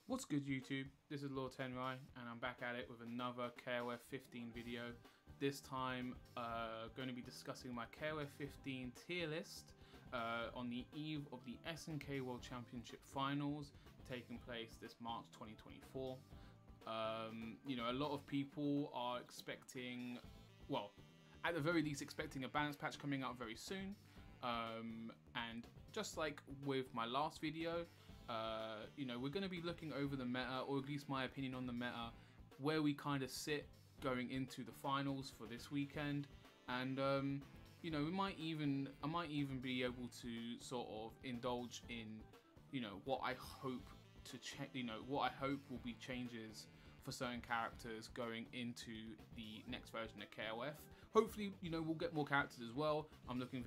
What's good, YouTube? This is Lord Tenrai and I'm back at it with another KOF15 video. This time going to be discussing my KOF15 tier list on the eve of the SNK World Championship Finals taking place this March 2024. You know, a lot of people are expecting, well, at the very least expecting a balance patch coming out very soon. And just like with my last video, you know, we're going to be looking over the meta, or at least my opinion on the meta, where we kind of sit going into the finals for this weekend. And you know, I might even be able to sort of indulge in, you know, what I hope will be changes for certain characters going into the next version of KOF. Hopefully, you know, we'll get more characters as well. I'm looking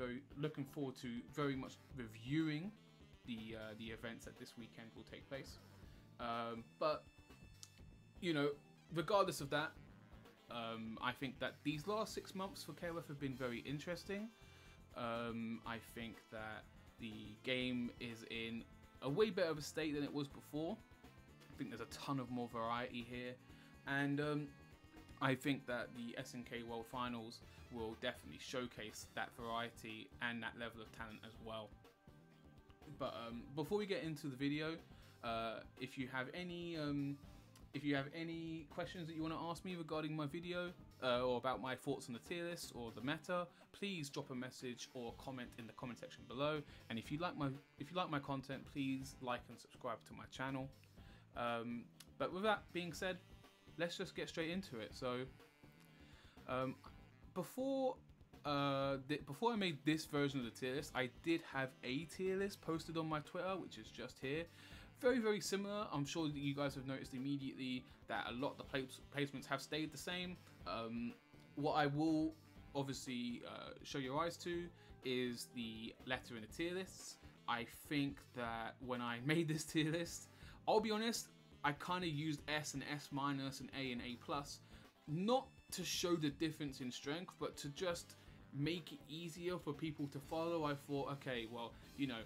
forward to very much reviewing the events that this weekend will take place. But you know, regardless of that, I think that these last 6 months for KOF have been very interesting. I think that the game is in a way better of a state than it was before. I think there's a ton of more variety here, and I think that the SNK World Finals will definitely showcase that variety and that level of talent as well. But before we get into the video, if you have any questions that you want to ask me regarding my video or about my thoughts on the tier list or the meta, please drop a message or comment in the comment section below. And if you like my content, please like and subscribe to my channel. But with that being said, let's just get straight into it. So before I made this version of the tier list, I did have a tier list posted on my Twitter, which is just here. Very similar. I'm sure that you guys have noticed immediately that a lot of the placements have stayed the same. What I will obviously show your eyes to is the letter in the tier lists. I think that when I made this tier list, I'll be honest, I kind of used S and S minus and A plus, not to show the difference in strength, but to just make it easier for people to follow. I thought, okay, well, you know,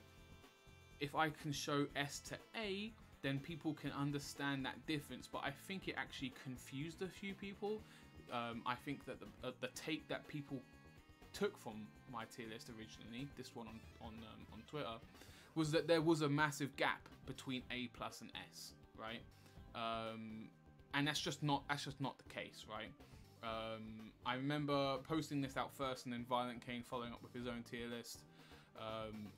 if I can show S to A, then people can understand that difference. But I think it actually confused a few people. I think that the take that people took from my tier list originally, this one on Twitter, was that there was a massive gap between A plus and S, right? And that's just not the case, right? I remember posting this out first, and then Violent Kane following up with his own tier list.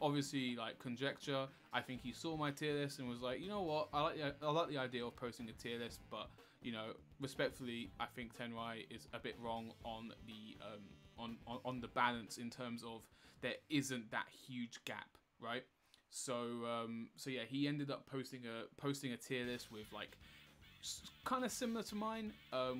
Obviously, like conjecture, I think he saw my tier list and was like, you know what, I like the idea of posting a tier list, but you know, respectfully, I think Tenrai is a bit wrong on the on the balance in terms of there isn't that huge gap, right? So so yeah, he ended up posting a tier list with like kind of similar to mine,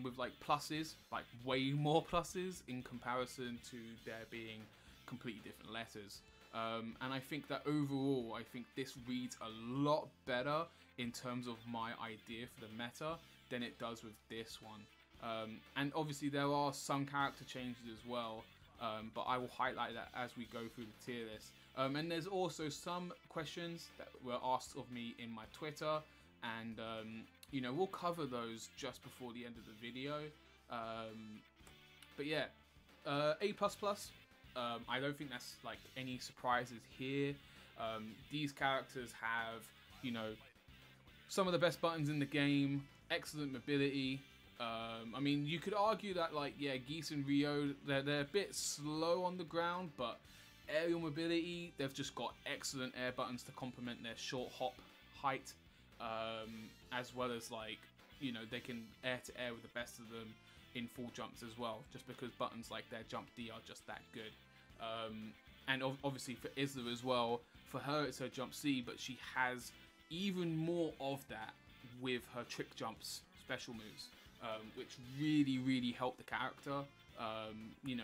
with like pluses, like way more pluses in comparison to there being completely different letters. And I think that overall, I think this reads a lot better in terms of my idea for the meta than it does with this one. And obviously there are some character changes as well, but I will highlight that as we go through the tier list. And there's also some questions that were asked of me in my Twitter, and you know, we'll cover those just before the end of the video. But yeah, A++. I don't think that's like any surprises here. These characters have, you know, some of the best buttons in the game, excellent mobility. I mean, you could argue that, like, yeah, Geese and Rio, they're a bit slow on the ground, but aerial mobility, they've just got excellent air buttons to complement their short hop height, as well as, like, you know, they can air to air with the best of them in full jumps as well, just because buttons like their jump D are just that good. And obviously for Isla as well, for her it's her jump C, but she has even more of that with her trick jumps special moves, which really help the character, you know,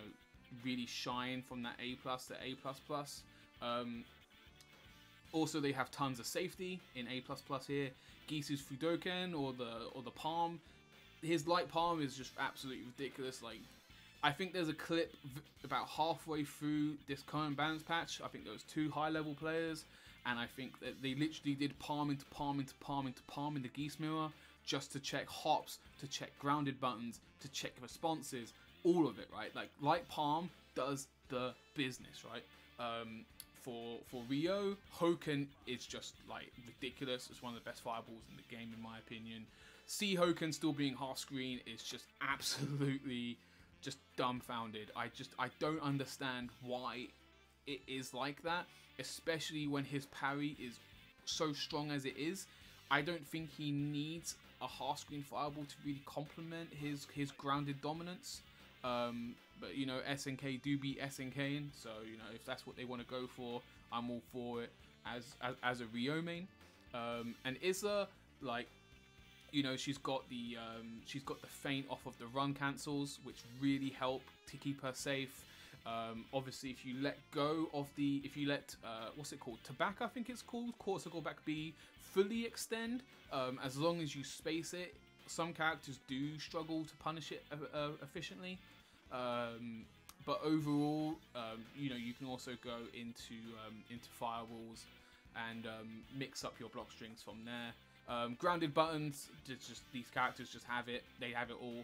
really shine from that A+ to A++. Also, they have tons of safety in A++ here. Gisu's Fudoken or the palm, his light palm is just absolutely ridiculous. Like, I think there's a clip about halfway through this current balance patch. I think there was 2 high-level players, and I think that they literally did palm into palm into palm into palm in the Geese mirror just to check hops, to check grounded buttons, to check responses, all of it, right? Like palm does the business, right? For Rio, Hoken is just like ridiculous. It's one of the best fireballs in the game, in my opinion. See Hoken still being half screen is just absolutely just dumbfounded. I don't understand why it is like that, especially when his parry is so strong as it is. I don't think he needs a half screen fireball to really complement his grounded dominance. But you know, SNK do beat SNKing, so you know, if that's what they want to go for, I'm all for it as a Rio main. And Isla, like, you know, she's got the feint off of the run cancels, which really help to keep her safe. Obviously, if you let go of what's it called, tobacco, I think it's called, cortical back B, fully extend, as long as you space it. Some characters do struggle to punish it efficiently, but overall, you know, you can also go into fireballs and mix up your block strings from there. Grounded buttons, just these characters just have it. They have it all.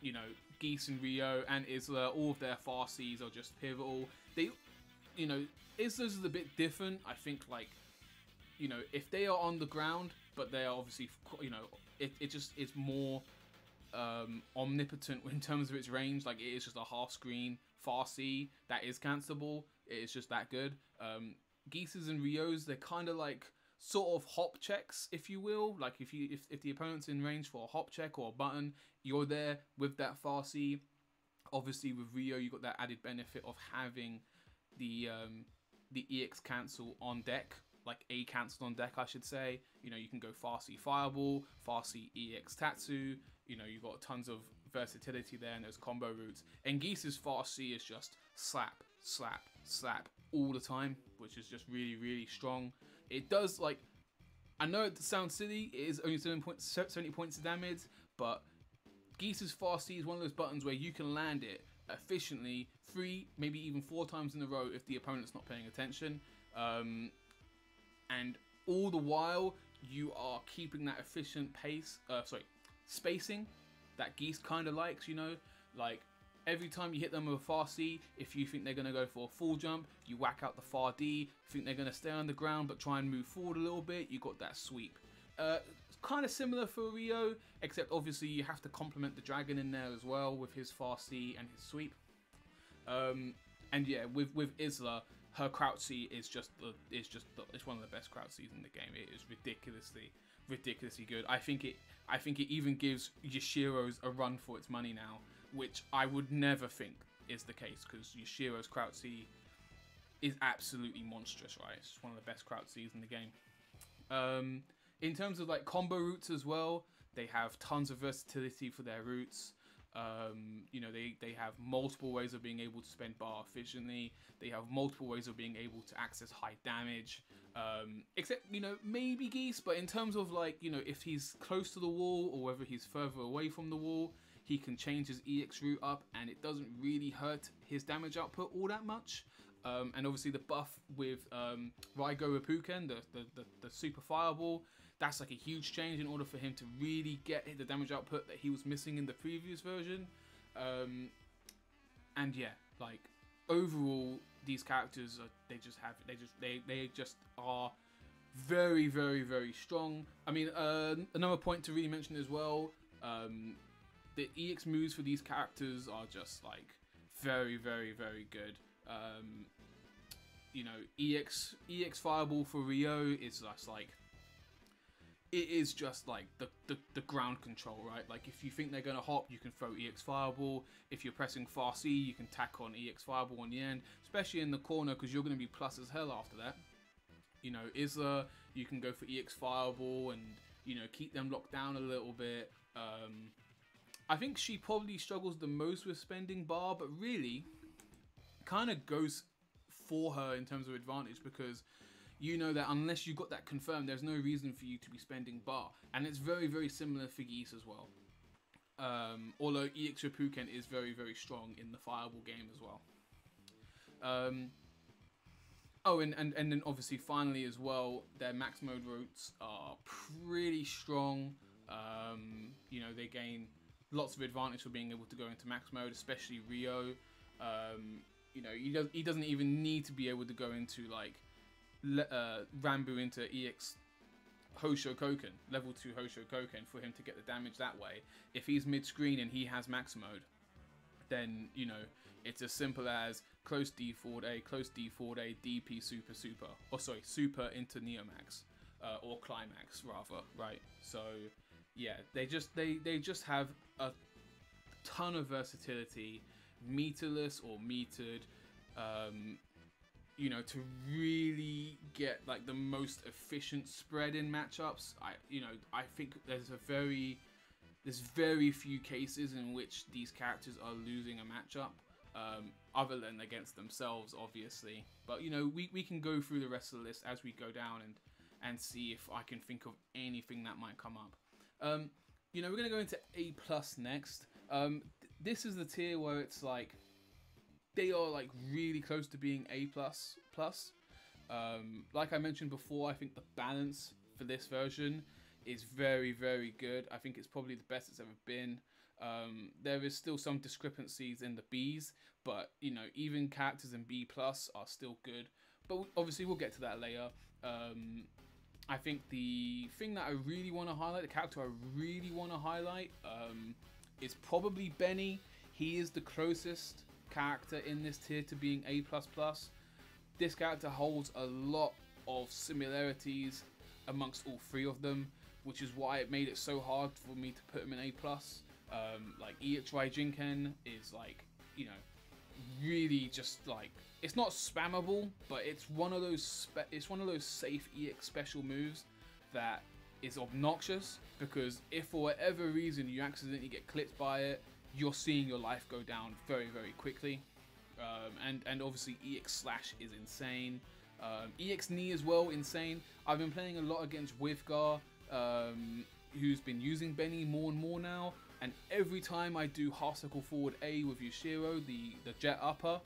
You know, Geese and Rio and Isla, all of their far Cs are just pivotal. They, you know, Isla's is a bit different. I think, like, you know, if they are on the ground, but they are obviously, you know, it just is more omnipotent in terms of its range. Like, it is just a half screen far C that is cancelable. It is just that good. Geese's and Rio's, they're kind of like sort of hop checks, if you will. Like, if the opponent's in range for a hop check or a button, you're there with that far C. Obviously with Rio, you got that added benefit of having the EX cancel on deck, like a cancel on deck, I should say. You know, you can go far C fireball, far C EX Tatsu. You know, you've got tons of versatility there and those combo routes. And Geese's far C is just slap, slap, slap all the time, which is just really, really strong. It does, like, I know it sounds silly, it is only 70 points of damage, but Geese's far C is one of those buttons where you can land it efficiently 3, maybe even 4 times in a row if the opponent's not paying attention. And all the while, you are keeping that efficient spacing that Geese kind of likes, you know? Like, every time you hit them with a far C, if you think they're going to go for a full jump, you whack out the far D. If you think they're going to stay on the ground but try and move forward a little bit, you got that sweep. Kind of similar for Rio, except obviously you have to complement the dragon in there as well with his far C and his sweep. And yeah, with Isla, her crouch C is it's one of the best crouch Cs in the game. It is ridiculously good. I think it even gives Yashiro's a run for its money now, which I would never think is the case, because Yashiro's crouch C is absolutely monstrous, right? It's one of the best crouch Cs in the game. In terms of like combo routes as well, they have tons of versatility for their routes. You know, they have multiple ways of being able to spend bar efficiently. They have multiple ways of being able to access high damage. Except, you know, maybe Geese, but in terms of, like, you know, if he's close to the wall or whether he's further away from the wall, he can change his EX route up and it doesn't really hurt his damage output all that much. And obviously the buff with Raigo Reppuken, the super fireball, that's like a huge change in order for him to really get the damage output that he was missing in the previous version. And yeah, like, overall, these characters they just are very, very, very strong. I mean, another point to really mention as well, the EX moves for these characters are just like very, very, very good. You know, EX Fireball for Rio is just like, it is just like the ground control, right? Like, if you think they're gonna hop, you can throw EX Fireball. If you're pressing far C, you can tack on EX Fireball on the end, especially in the corner, because you're gonna be plus as hell after that. You know, Isla, you can go for EX Fireball and, you know, keep them locked down a little bit. I think she probably struggles the most with spending bar, but really kind of goes for her in terms of advantage, because you know that unless you got that confirmed, there's no reason for you to be spending bar. And it's very, very similar for Geese as well. Although EX Reppuken is very, very strong in the Fireball game as well. Oh, and then obviously finally as well, their max mode routes are pretty strong. You know, they gain lots of advantage for being able to go into max mode, especially Rio. You know, he doesn't even need to be able to go into like Rambu into EX Hosho Koken, level 2 Hosho Koken, for him to get the damage that way. If he's mid-screen and he has max mode, then, you know, it's as simple as close D forward A, close D forward A, DP super super, or sorry, super into Neomax, or Climax rather, right? So yeah, they just have a ton of versatility, meterless or metered, you know, to really get like the most efficient spread in matchups. I think there's very few cases in which these characters are losing a matchup, other than against themselves, obviously. But you know, we can go through the rest of the list as we go down and see if I can think of anything that might come up. You know, we're gonna go into A+ next. This is the tier where it's like they are like really close to being A++. Like I mentioned before, I think the balance for this version is very, very good. I think it's probably the best it's ever been. There is still some discrepancies in the Bs, but you know, even characters in B+ are still good. But obviously we'll get to that later. I think the thing that I really want to highlight, the character I really want to highlight, is probably Benny. He is the closest character in this tier to being A++. This character holds a lot of similarities amongst all three of them, which is why it made it so hard for me to put him in A+. Like EXY Jinken is like, you know, really just like, it's not spammable, but it's one of those safe EX special moves that is obnoxious, because if for whatever reason you accidentally get clipped by it, you're seeing your life go down very, very quickly. And obviously EX Slash is insane. EX Knee as well, insane. I've been playing a lot against Withgar, who's been using Benny more and more now, and every time I do half circle forward A with Yushiro, the jet upper,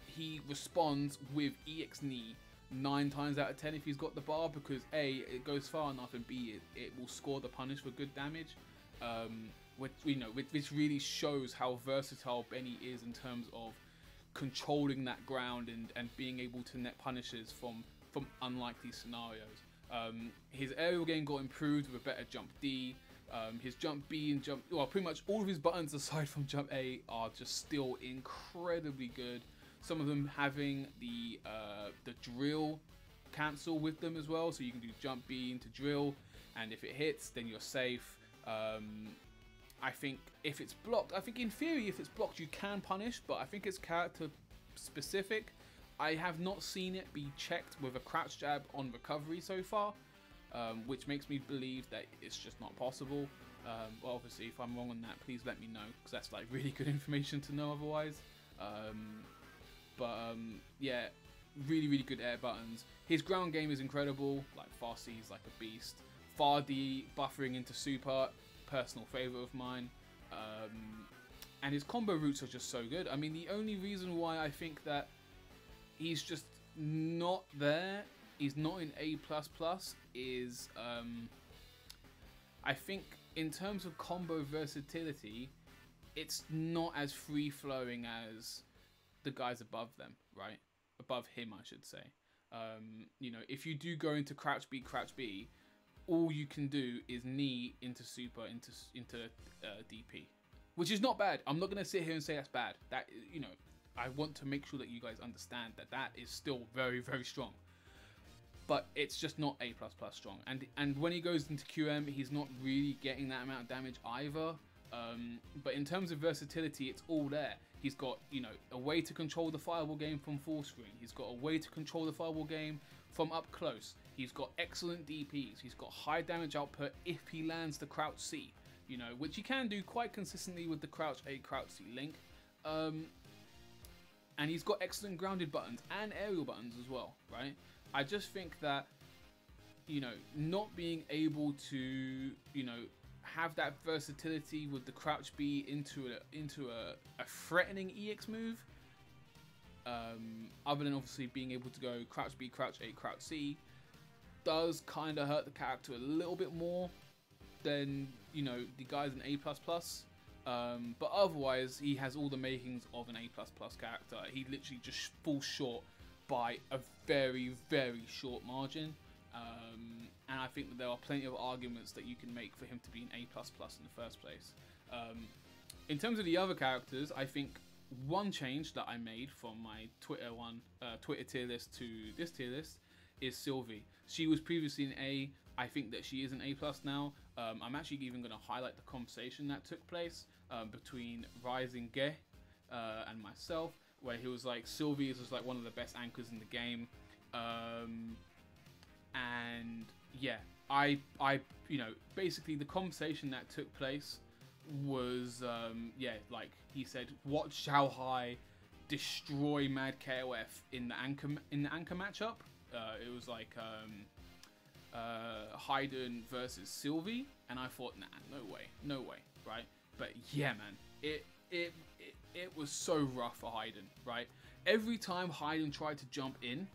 he responds with EX Knee 9 times out of 10 if he's got the bar, because A, it goes far enough, and B, it will score the punish for good damage. Which really shows how versatile Benny is in terms of controlling that ground and being able to net punishes from unlikely scenarios. His aerial game got improved with a better jump D. His jump B and jump, well, pretty much all of his buttons aside from jump A are just still incredibly good. Some of them having the drill cancel with them as well, so you can do jump B into drill, and if it hits, then you're safe. I think if it's blocked, I think in theory if it's blocked you can punish, but I think it's character specific. I have not seen it be checked with a crouch jab on recovery so far, which makes me believe that it's just not possible. Well, obviously if I'm wrong on that, please let me know, because that's like really good information to know otherwise. Yeah, really, really good air buttons. His ground game is incredible, like Far C is like a beast. Far D buffering into super, personal favourite of mine. And his combo routes are just so good. I mean, the only reason why I think that he's just not there, he's not in A++, is I think in terms of combo versatility, it's not as free-flowing as the guys above them, right? Above him, I should say. You know, if you do go into crouch B, all you can do is knee into super into DP, which is not bad. I'm not gonna sit here and say that's bad. That, you know, I want to make sure that you guys understand that that is still very, very strong. But it's just not A++ strong. And when he goes into QM, he's not really getting that amount of damage either. But in terms of versatility, it's all there. He's got, you know, a way to control the fireball game from full screen. He's got a way to control the fireball game from up close. He's got excellent DPs. He's got high damage output if he lands the crouch C, you know, which he can do quite consistently with the crouch A, crouch C link. And he's got excellent grounded buttons and aerial buttons as well, right? I just think that, you know, not being able to, you know, have that versatility with the crouch B into a threatening EX move other than obviously being able to go crouch B, crouch A, crouch C, does kind of hurt the character a little bit more than, you know, the guys in A++. But otherwise, he has all the makings of an A++ character. He literally just falls short by a very, very short margin. And I think that there are plenty of arguments that you can make for him to be an A++ in the first place. In terms of the other characters, I think one change that I made from my Twitter tier list to this tier list is Sylvie. She was previously an A. I think that she is an A+ now. I'm actually even going to highlight the conversation that took place between Rising Ge and myself, where he was like, Sylvie is just like one of the best anchors in the game. And yeah, I you know, basically the conversation that took place was yeah, like he said, watch how high destroy Mad KOF in the anchor matchup. It was like Hayden versus Sylvie, and I thought, nah, no way, right? But yeah, man, it was so rough for Hayden, right? Every time Hayden tried to jump in,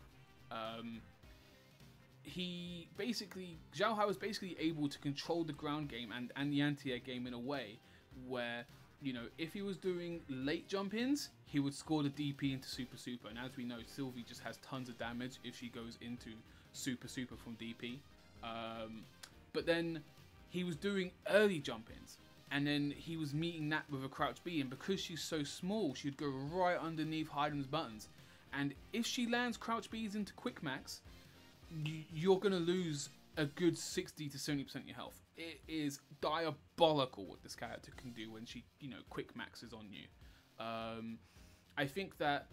he basically, Xiao Hai was basically able to control the ground game and the anti-air game in a way where, you know, if he was doing late jump-ins, he would score the DP into Super Super. And as we know, Sylvie just has tons of damage if she goes into Super Super from DP. But then he was doing early jump-ins, and then he was meeting that with a crouch B, and because she's so small, she'd go right underneath Hayden's buttons. And if she lands crouch Bs into quick max, you're going to lose a good 60 to 70% of your health. It is diabolical what this character can do when she, you know, quick maxes on you. I think that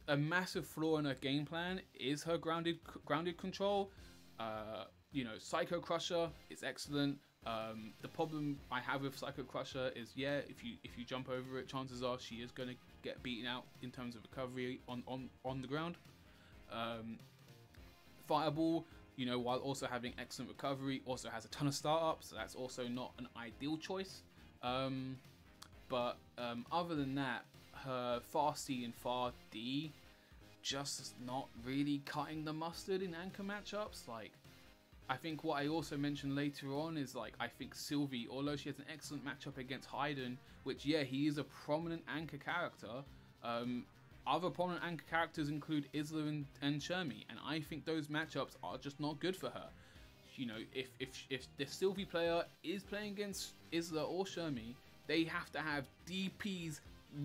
a massive flaw in her game plan is her grounded control. You know, Psycho Crusher is excellent. The problem I have with Psycho Crusher is, yeah, if you jump over it, chances are she is going to get beaten out in terms of recovery on the ground. Fireball, you know, while also having excellent recovery, also has a ton of startups, so that's also not an ideal choice. But other than that, her Far C and Far D just not really cutting the mustard in anchor matchups. Like, I think what I also mentioned later on is, like, I think Sylvie, although she has an excellent matchup against Hayden, which, yeah, he is a prominent anchor character, other prominent anchor characters include Isla and Shermie, and I think those matchups are just not good for her. You know, if the Sylvie player is playing against Isla or Shermie, they have to have DPs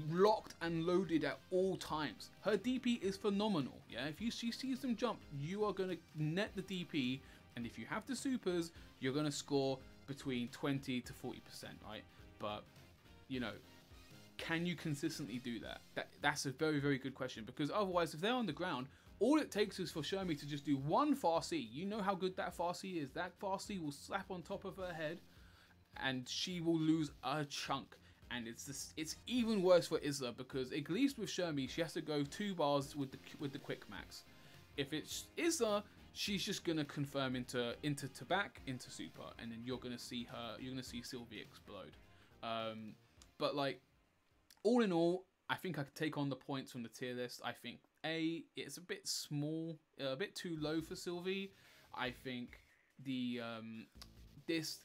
locked and loaded at all times. Her DP is phenomenal, yeah? If she sees them jump, you are going to net the DP, and if you have the supers, you're going to score between 20 to 40%, right? But, you know, can you consistently do that? That's a very, very good question, because otherwise, if they're on the ground, all it takes is for Shermie to just do one Far C. You know how good that Far C is. That Far C will slap on top of her head, and she will lose a chunk. And it's even worse for Isla, because at least with Shermie, she has to go 2 bars with the quick max. If it's Isla, she's just gonna confirm into back into super, and then you're gonna see Sylvie explode. But like, all in all, I think I could take on the points from the tier list. I think A, it's a bit small, a bit too low for Sylvie. I think this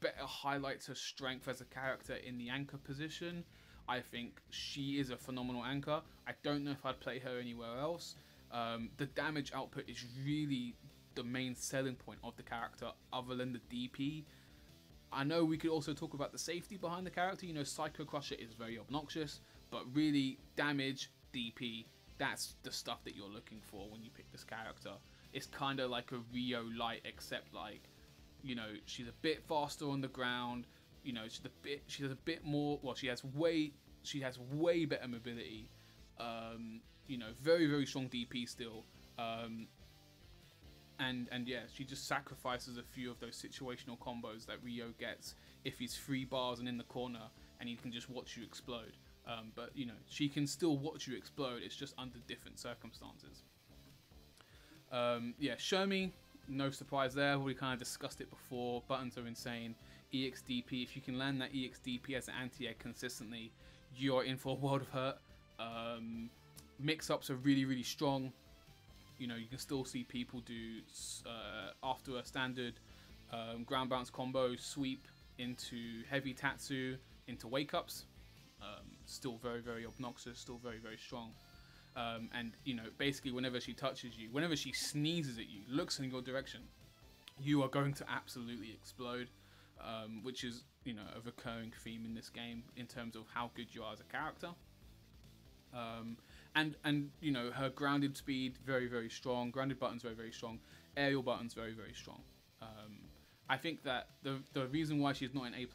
better highlights her strength as a character in the anchor position. I think she is a phenomenal anchor. I don't know if I'd play her anywhere else. The damage output is really the main selling point of the character, other than the DP. I know we could also talk about the safety behind the character. You know, Psycho Crusher is very obnoxious, but really, damage, DP, that's the stuff that you're looking for when you pick this character. It's kind of like a Rio light, except, like, you know, she's a bit faster on the ground. You know, she has a bit more. Well, she has way better mobility. You know, very, very strong DP still. And yeah, she just sacrifices a few of those situational combos that Rio gets if he's 3 bars and in the corner, and he can just watch you explode. But, you know, she can still watch you explode. It's just under different circumstances. Yeah, Shermie, no surprise there. We kind of discussed it before. Buttons are insane. EXDP, if you can land that EXDP as an anti-air consistently, you're in for a world of hurt. Mix-ups are really, really strong. You know, you can still see people do, after a standard ground bounce combo, sweep into heavy tatsu, into wake-ups. Still very, very obnoxious, still very, very strong. And, you know, basically whenever she touches you, whenever she sneezes at you, looks in your direction, you are going to absolutely explode, which is, you know, a recurring theme in this game in terms of how good you are as a character. And you know, her grounded speed, very, very strong. Grounded buttons, very, very strong. Aerial buttons, very, very strong. I think that the reason why she's not an A++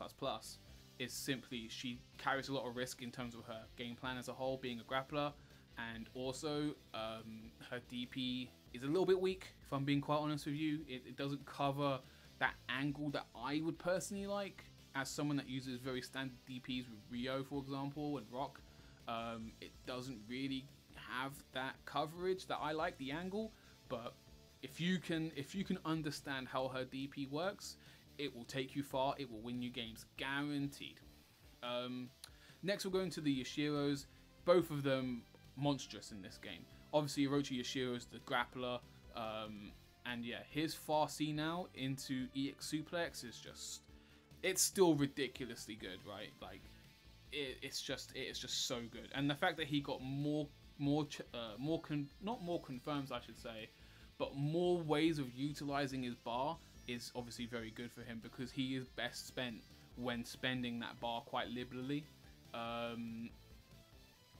is simply she carries a lot of risk in terms of her game plan as a whole, being a grappler, and also her DP is a little bit weak, if I'm being quite honest with you. It doesn't cover that angle that I would personally like, as someone that uses very standard DPs with Rio, for example, and Rock. It doesn't really have that coverage that I like, the angle, but if you can understand how her DP works, it will take you far, it will win you games, guaranteed. Next we're going to the Yashiros. Both of them monstrous in this game. Obviously Orochi Yashiro's the grappler, and yeah, his far C now into EX suplex is just, it's still ridiculously good, right? Like, it's just so good. And the fact that he got not more confirms, I should say, but more ways of utilizing his bar is obviously very good for him, because he is best spent when spending that bar quite liberally.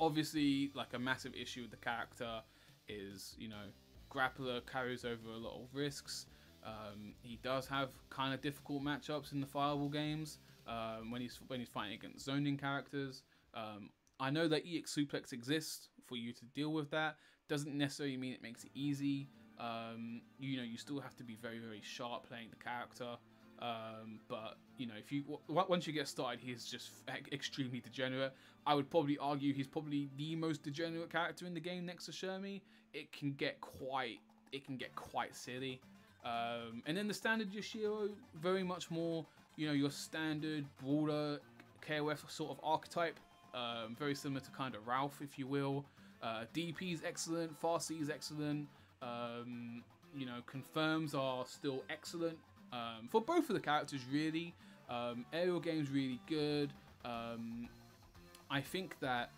Obviously, like, a massive issue with the character is, you know, grappler carries over a lot of risks. He does have kind of difficult matchups in the Fireball games when he's fighting against zoning characters. I know that EX suplex exists for you to deal with that. Doesn't necessarily mean it makes it easy. You know, you still have to be very, very sharp playing the character. But you know, if you once you get started, he's just extremely degenerate. I would probably argue he's probably the most degenerate character in the game next to Shermie. It can get quite silly. And then the standard Yashiro, very much more, you know, your standard broader KOF sort of archetype. Very similar to kind of Ralph, if you will. DP is excellent, far C is excellent. You know, confirms are still excellent for both of the characters, really. Aerial game's really good. I think that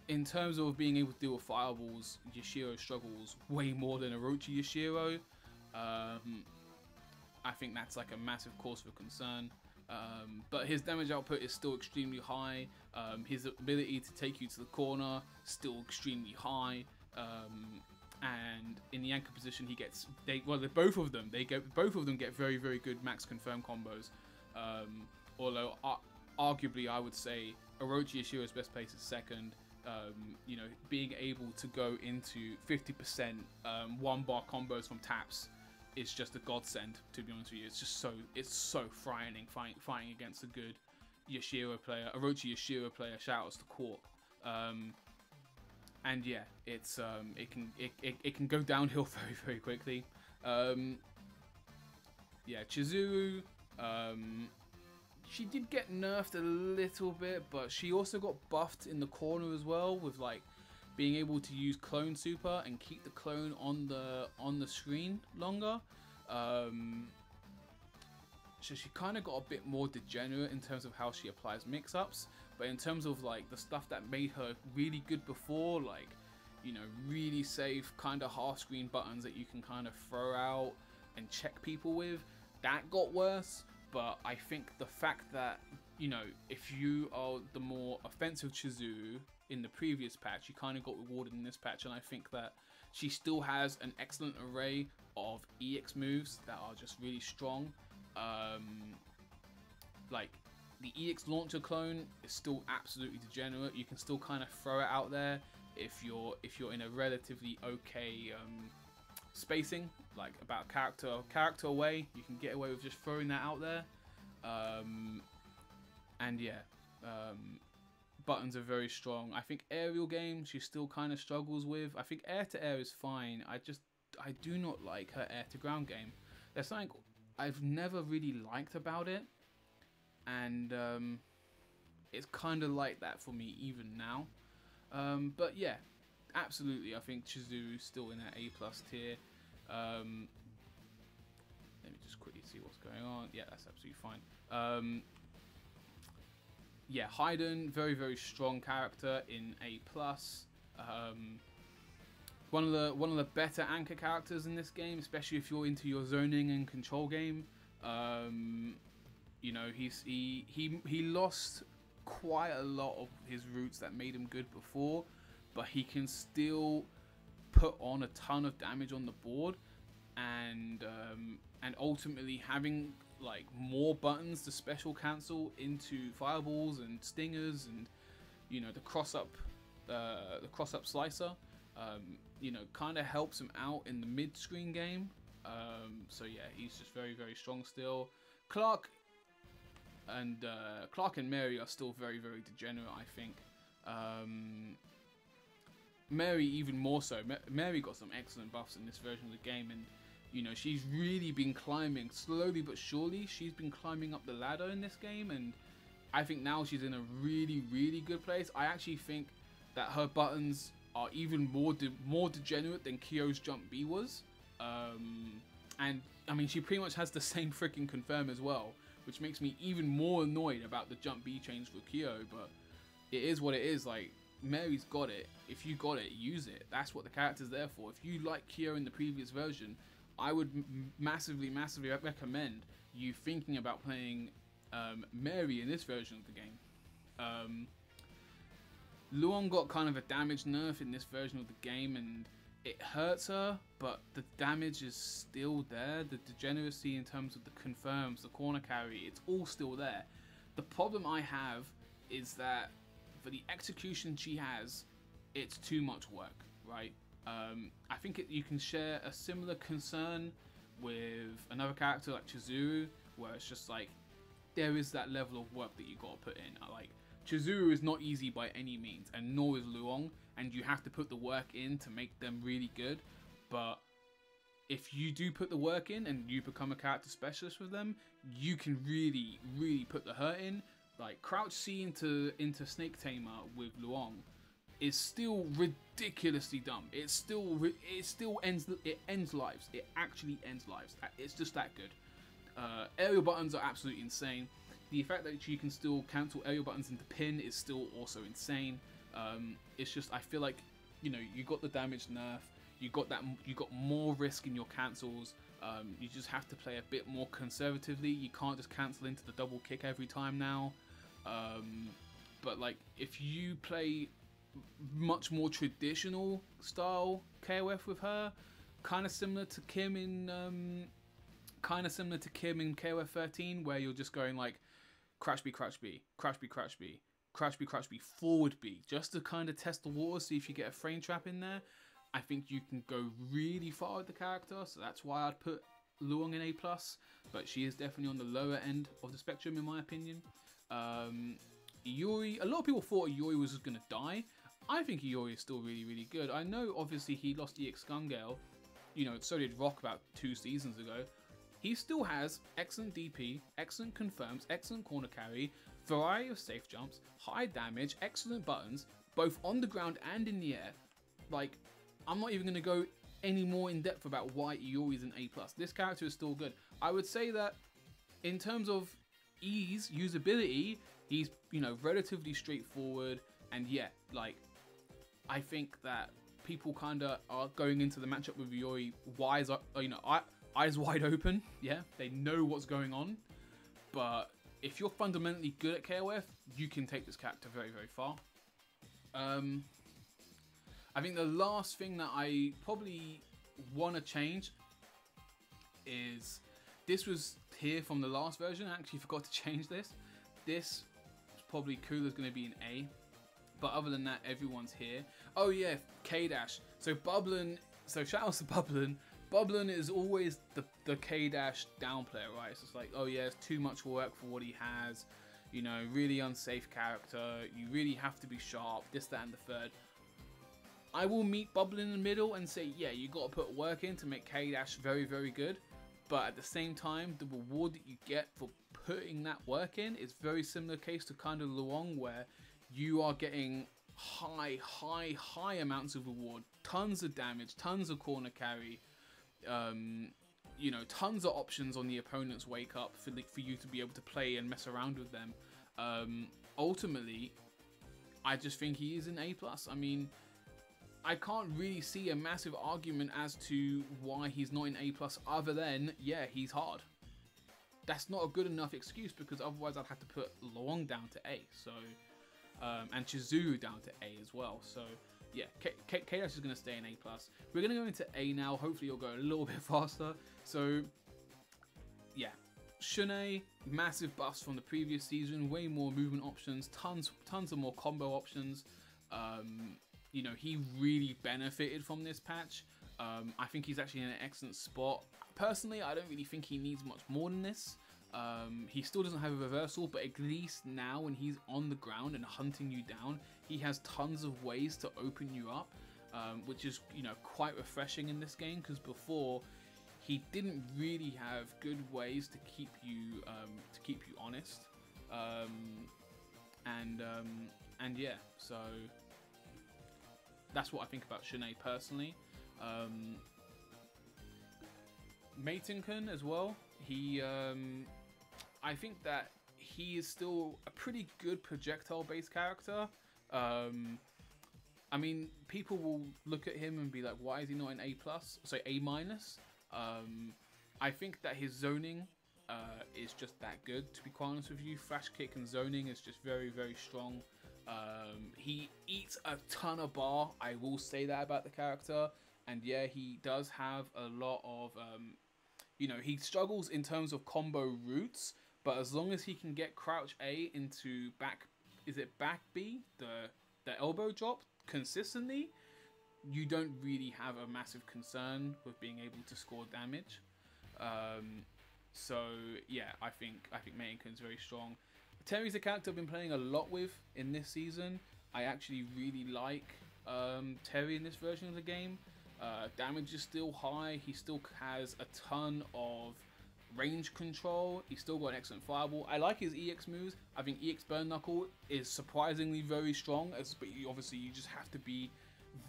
in terms of being able to deal with fireballs, Yashiro struggles way more than Orochi Yashiro. I think that's like a massive cause for concern. But his damage output is still extremely high. His ability to take you to the corner still extremely high. And in the anchor position, he gets both of them get very, very good max confirm combos. Although arguably I would say Orochi Yashiro's best place is second. You know, being able to go into 50% one bar combos from taps is just a godsend, to be honest with you. It's so frightening fighting against a good Yashiro player, Orochi Yashiro player. Shout outs to Quark. And yeah, it can go downhill very, very quickly. Yeah, Chizuru, she did get nerfed a little bit, but she also got buffed in the corner as well, with like being able to use clone super and keep the clone on the screen longer. So she kind of got a bit more degenerate in terms of how she applies mix-ups, but in terms of like the stuff that made her really good before, like, you know, really safe kind of half screen buttons that you can kind of throw out and check people with, that got worse. But I think the fact that, you know, if you are the more offensive Chizuru in the previous patch, you kind of got rewarded in this patch, and I think that she still has an excellent array of EX moves that are just really strong. Like the EX launcher clone is still absolutely degenerate. You can still kind of throw it out there if you're in a relatively okay spacing, like about character away. You can get away with just throwing that out there. And yeah, buttons are very strong. I think aerial game she still kind of struggles with. I think air to air is fine. I do not like her air to ground game. There's something I've never really liked about it, and it's kind of like that for me even now. But yeah, absolutely. I think Chizuru's still in that A+ tier. Let me just quickly see what's going on. Yeah, that's absolutely fine. Yeah, Haydn, very, very strong character in A+. One of the better anchor characters in this game, especially if you're into your zoning and control game. You know, he lost quite a lot of his roots that made him good before, but he can still put on a ton of damage on the board, and ultimately having like more buttons to special cancel into fireballs and stingers, and you know, the cross up slicer, you know, kind of helps him out in the mid screen game. So yeah, he's just very, very strong still. Clark and Mary are still very, very degenerate, I think. Mary even more so. Mary got some excellent buffs in this version of the game, and you know, she's really been climbing slowly but surely. She's been climbing up the ladder in this game, and I think now she's in a really, really good place. I actually think that her buttons are even more degenerate than Kyo's jump B was. And I mean, she pretty much has the same freaking confirm as well, which makes me even more annoyed about the jump B change for Kyo. But it is what it is. Like, Mary's got it. If you got it, use it. That's what the character's there for. If you like Kyo in the previous version, I would massively recommend you thinking about playing Mary in this version of the game. Luong got kind of a damage nerf in this version of the game, and it hurts her, but the damage is still there. The degeneracy in terms of the confirms, the corner carry, it's all still there. The problem I have is that for the execution she has, it's too much work, right? I think you can share a similar concern with another character like Chizuru, where it's just like, there is that level of work that you gotta put in. Like, Chizuru is not easy by any means, and nor is Luong, and you have to put the work in to make them really good. But if you do put the work in and you become a character specialist with them, you can really, really put the hurt in. Like, Crouch C into Snake Tamer with Luong is still ridiculously dumb. It still ends lives. It actually ends lives. It's just that good. Aerial buttons are absolutely insane. The fact that you can still cancel aerial buttons into pin is still also insane. It's just, I feel like, you know, you got the damage nerf, you got more risk in your cancels. You just have to play a bit more conservatively. You can't just cancel into the double kick every time now. But like, if you play much more traditional style KOF with her, kind of similar to Kim in KOF 13, where you're just going like crash B, crash B, crash B, crash B, crash B, crash B, forward B, just to kind of test the water, see if you get a frame trap in there. I think you can go really far with the character, so that's why I'd put Luong in A+, but she is definitely on the lower end of the spectrum in my opinion. Iori, a lot of people thought Iori was just going to die. I think Iori is still really, really good. I know obviously he lost EX Gungale, you know, so did Rock about 2 seasons ago. He still has excellent DP, excellent confirms, excellent corner carry, variety of safe jumps, high damage, excellent buttons, both on the ground and in the air. Like, I'm not even going to go any more in depth about why Iori is an A+. This character is still good. I would say that in terms of ease, usability, he's, you know, relatively straightforward. And yeah, like, I think that people kind of are going into the matchup with Iori eyes wide open. Yeah, they know what's going on. But if you're fundamentally good at KOF, you can take this character very, very far. I think the last thing that I probably want to change is, this was here from the last version. I actually forgot to change this. This is probably Cooler's going to be an A. But other than that, everyone's here. Oh yeah, K-Dash. So Bublin, so shout out to Bublin. Bublin is always the K-Dash downplayer, right? It's just like, oh yeah, it's too much work for what he has. You know, really unsafe character. You really have to be sharp, this, that, and the third. I will meet Bublin in the middle and say, yeah, you got to put work in to make K-Dash very, very good. But at the same time, the reward that you get for putting that work in is very similar case to kind of Luong, where you are getting high amounts of reward, tons of damage, tons of corner carry, you know, tons of options on the opponent's wake up for you to be able to play and mess around with them. Ultimately, I just think he is an A+. I mean, I can't really see a massive argument as to why he's not an A+ other than, yeah, he's hard. That's not a good enough excuse, because otherwise I'd have to put Long down to A. So, and Chizuru down to A as well. So yeah, K-Dash is going to stay in A+. We're going to go into A now. Hopefully it'll go a little bit faster. So yeah, Shun'ei, massive buffs from the previous season, way more movement options, tons of more combo options. You know, he really benefited from this patch. I think he's actually in an excellent spot. Personally, I don't really think he needs much more than this. He still doesn't have a reversal, but at least now when he's on the ground and hunting you down, he has tons of ways to open you up, which is, you know, quite refreshing in this game, because before he didn't really have good ways to keep you honest. And yeah, so that's what I think about Shun'ei personally. Meitenkun as well. He, I think that he is still a pretty good projectile-based character. I mean, people will look at him and be like, why is he not an A+? So A-. I think that his zoning is just that good, to be quite honest with you. Flash kick and zoning is just very, very strong. He eats a ton of bar, I will say that about the character. And yeah, he does have a lot of, you know, he struggles in terms of combo routes, but as long as he can get crouch A into back B, the elbow drop consistently, you don't really have a massive concern with being able to score damage. So yeah, I think Meitenkun's very strong. Terry's a character I've been playing a lot with in this season. I actually really like Terry in this version of the game. Damage is still high. He still has a ton of range control. He's still got an excellent fireball. I like his EX moves. I think EX Burn Knuckle is surprisingly very strong. But obviously, you just have to be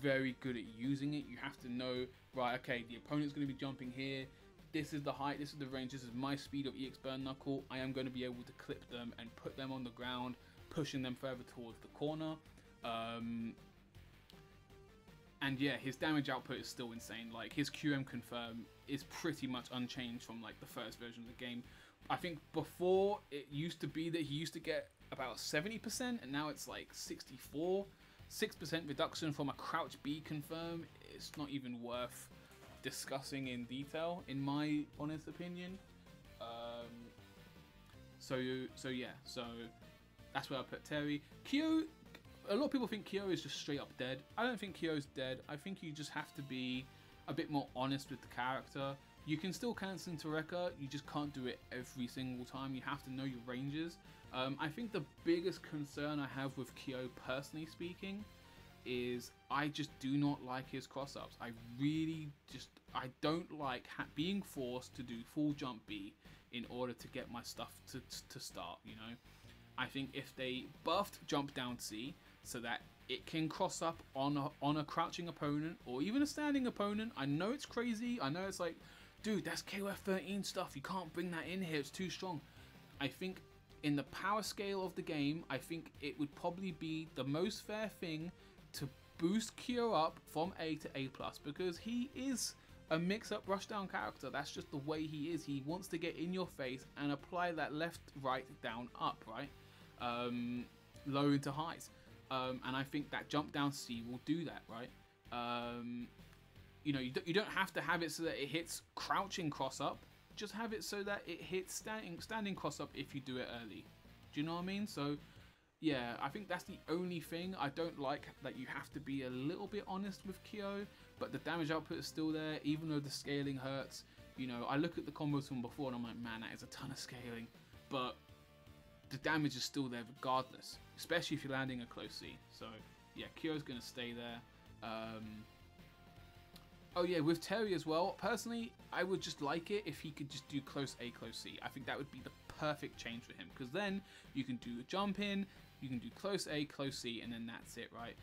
very good at using it. You have to know, right, okay, the opponent's going to be jumping here. This is the height, this is the range, this is my speed of EX Burn Knuckle. I am going to be able to clip them and put them on the ground, pushing them further towards the corner. And yeah, his damage output is still insane. Like, his QM confirm is pretty much unchanged from like the first version of the game. I think before it used to be that he used to get about 70%, and now it's like 64. 6% reduction from a crouch B confirm. It's not even worth discussing in detail, in my honest opinion. So yeah, so that's where I put Terry. Kyo, a lot of people think Kyo is just straight up dead. I don't think Kyo's dead. I think you just have to be a bit more honest with the character. You can still cancel into Rekka, you just can't do it every single time. You have to know your ranges. I think the biggest concern I have with Kyo, personally speaking, is I just do not like his cross-ups. I don't like being forced to do full jump B in order to get my stuff to start, you know. I think if they buffed jump down C so that it can cross up on a crouching opponent or even a standing opponent. I know it's crazy. I know it's like, dude, that's KOF13 stuff. You can't bring that in here. It's too strong. I think in the power scale of the game, I think it would probably be the most fair thing to boost Kyo up from A to A+, because he is a mix-up rushdown character. That's just the way he is. He wants to get in your face and apply that left, right, down, up, right? Low into highs. And I think that jump down C will do that, right? You know, you don't have to have it so that it hits crouching cross up. Just have it so that it hits standing cross up if you do it early. Do you know what I mean? So yeah, I think that's the only thing I don't like, that you have to be a little bit honest with Kyo, but the damage output is still there, even though the scaling hurts. You know, I look at the combos from before and I'm like, man, that is a ton of scaling, but the damage is still there regardless, especially if you're landing a close C. So yeah, Kyo's gonna stay there. Oh yeah, with Terry as well, personally, I would just like it if he could just do close A, close C. I think that would be the perfect change for him, because then you can do a jump in, You can do close A, close C, and then that's it, right?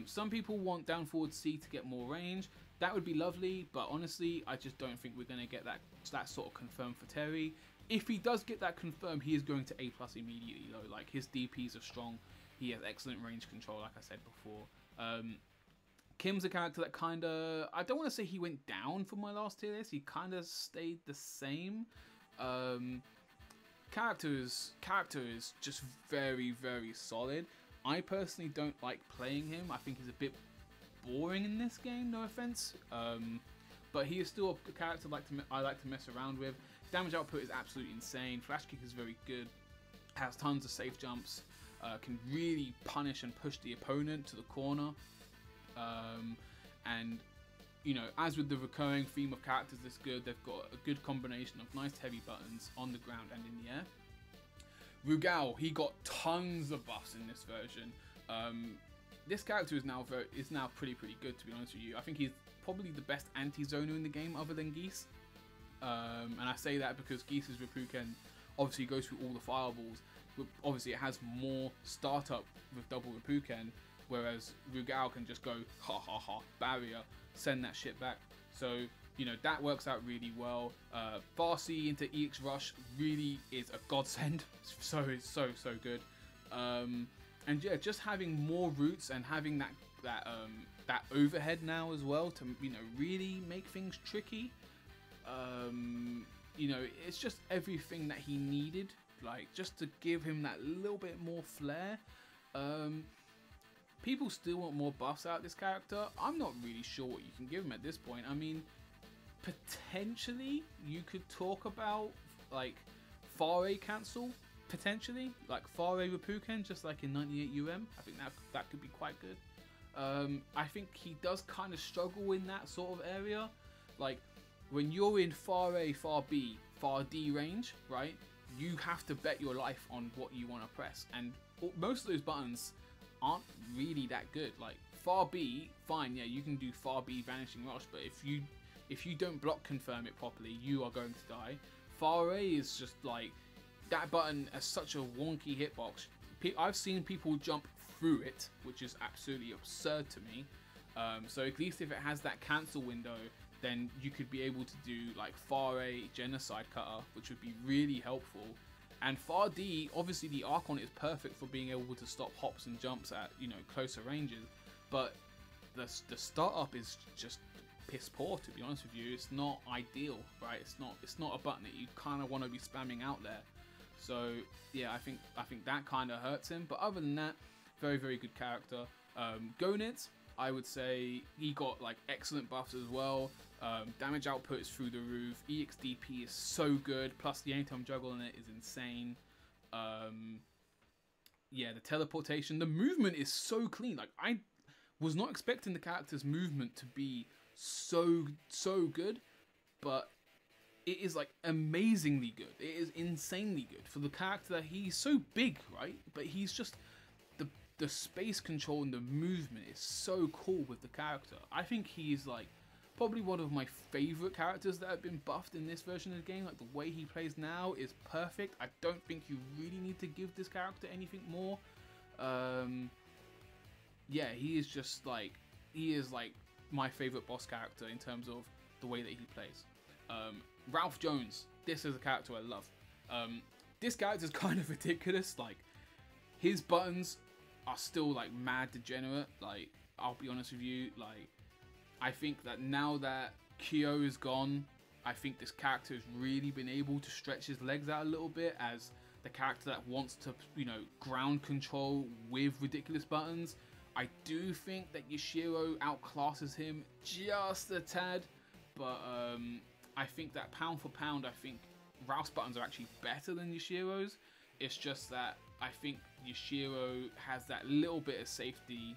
Some people want down forward C to get more range. That would be lovely, but honestly, I just don't think we're going to get that sort of confirmed for Terry. If he does get that confirmed, he is going to A+ immediately, though. Like, his DPs are strong. He has excellent range control, like I said before. Kim's a character that kind of... I don't want to say he went down from my last tier list. He kind of stayed the same. Character is just very, very solid. I personally don't like playing him. I think he's a bit boring in this game, no offense. But he is still a character I like to mess around with. Damage output is absolutely insane. Flash kick is very good. Has tons of safe jumps. Can really punish and push the opponent to the corner. And you know, as with the recurring theme of characters this good, they've got a good combination of nice heavy buttons on the ground and in the air. Rugal, he got tons of buffs in this version. This character is now pretty good, to be honest with you. I think he's probably the best anti-zoner in the game other than Geese. And I say that because Geese's Reppuken obviously goes through all the fireballs. Obviously it has more startup with double Reppuken, whereas Rugal can just go ha ha ha barrier, send that shit back. So you know, that works out really well. Farsi into EX Rush really is a godsend. It's so good. And yeah, just having more routes and having that overhead now as well to, you know, really make things tricky. You know, it's just everything that he needed, like just to give him that little bit more flair. People still want more buffs out of this character. I'm not really sure what you can give him at this point. I mean, potentially you could talk about like Far A cancel, potentially like Far A Reppuken, just like in 98 UM. I think that could be quite good. I think he does kind of struggle in that sort of area. Like when you're in Far A, Far B, Far D range, right? You have to bet your life on what you want to press, and most of those buttons aren't really that good. Like Far B, fine, yeah, you can do Far B Vanishing Rush, but if you don't block confirm it properly, you are going to die. Far A is just like, that button has such a wonky hitbox. I've seen people jump through it, which is absolutely absurd to me. So at least if it has that cancel window, then you could be able to do like Far A Genocide Cutter, which would be really helpful. And Far D, obviously the Archon is perfect for being able to stop hops and jumps at, you know, closer ranges, but the startup is just piss poor, to be honest with you. It's not ideal, right? It's not a button that you kind of want to be spamming out there. So yeah, I think that kind of hurts him. But other than that, very good character. Gonitz, I would say he got like excellent buffs as well. Damage output is through the roof. EXDP is so good. Plus the anytime juggle in it is insane. Yeah, the teleportation, the movement is so clean. Like I was not expecting the character's movement to be so good, but it is like amazingly good. It is insanely good for the character that he's so big, right? But he's just the space control and the movement is so cool with the character. I think he's like probably one of my favorite characters that have been buffed in this version of the game. Like the way he plays now is perfect. I don't think you really need to give this character anything more. Yeah, he is just like, he is like my favorite boss character in terms of the way that he plays. Ralph Jones, this is a character I love. This character is kind of ridiculous. Like his buttons are still like mad degenerate. Like I'll be honest with you, like I think that now that Kyo is gone, I think this character has really been able to stretch his legs out a little bit as the character that wants to, you know, ground control with ridiculous buttons. I do think that Yashiro outclasses him just a tad, but I think that pound for pound, I think Ralph's buttons are actually better than Yashiro's. It's just that I think Yashiro has that little bit of safety,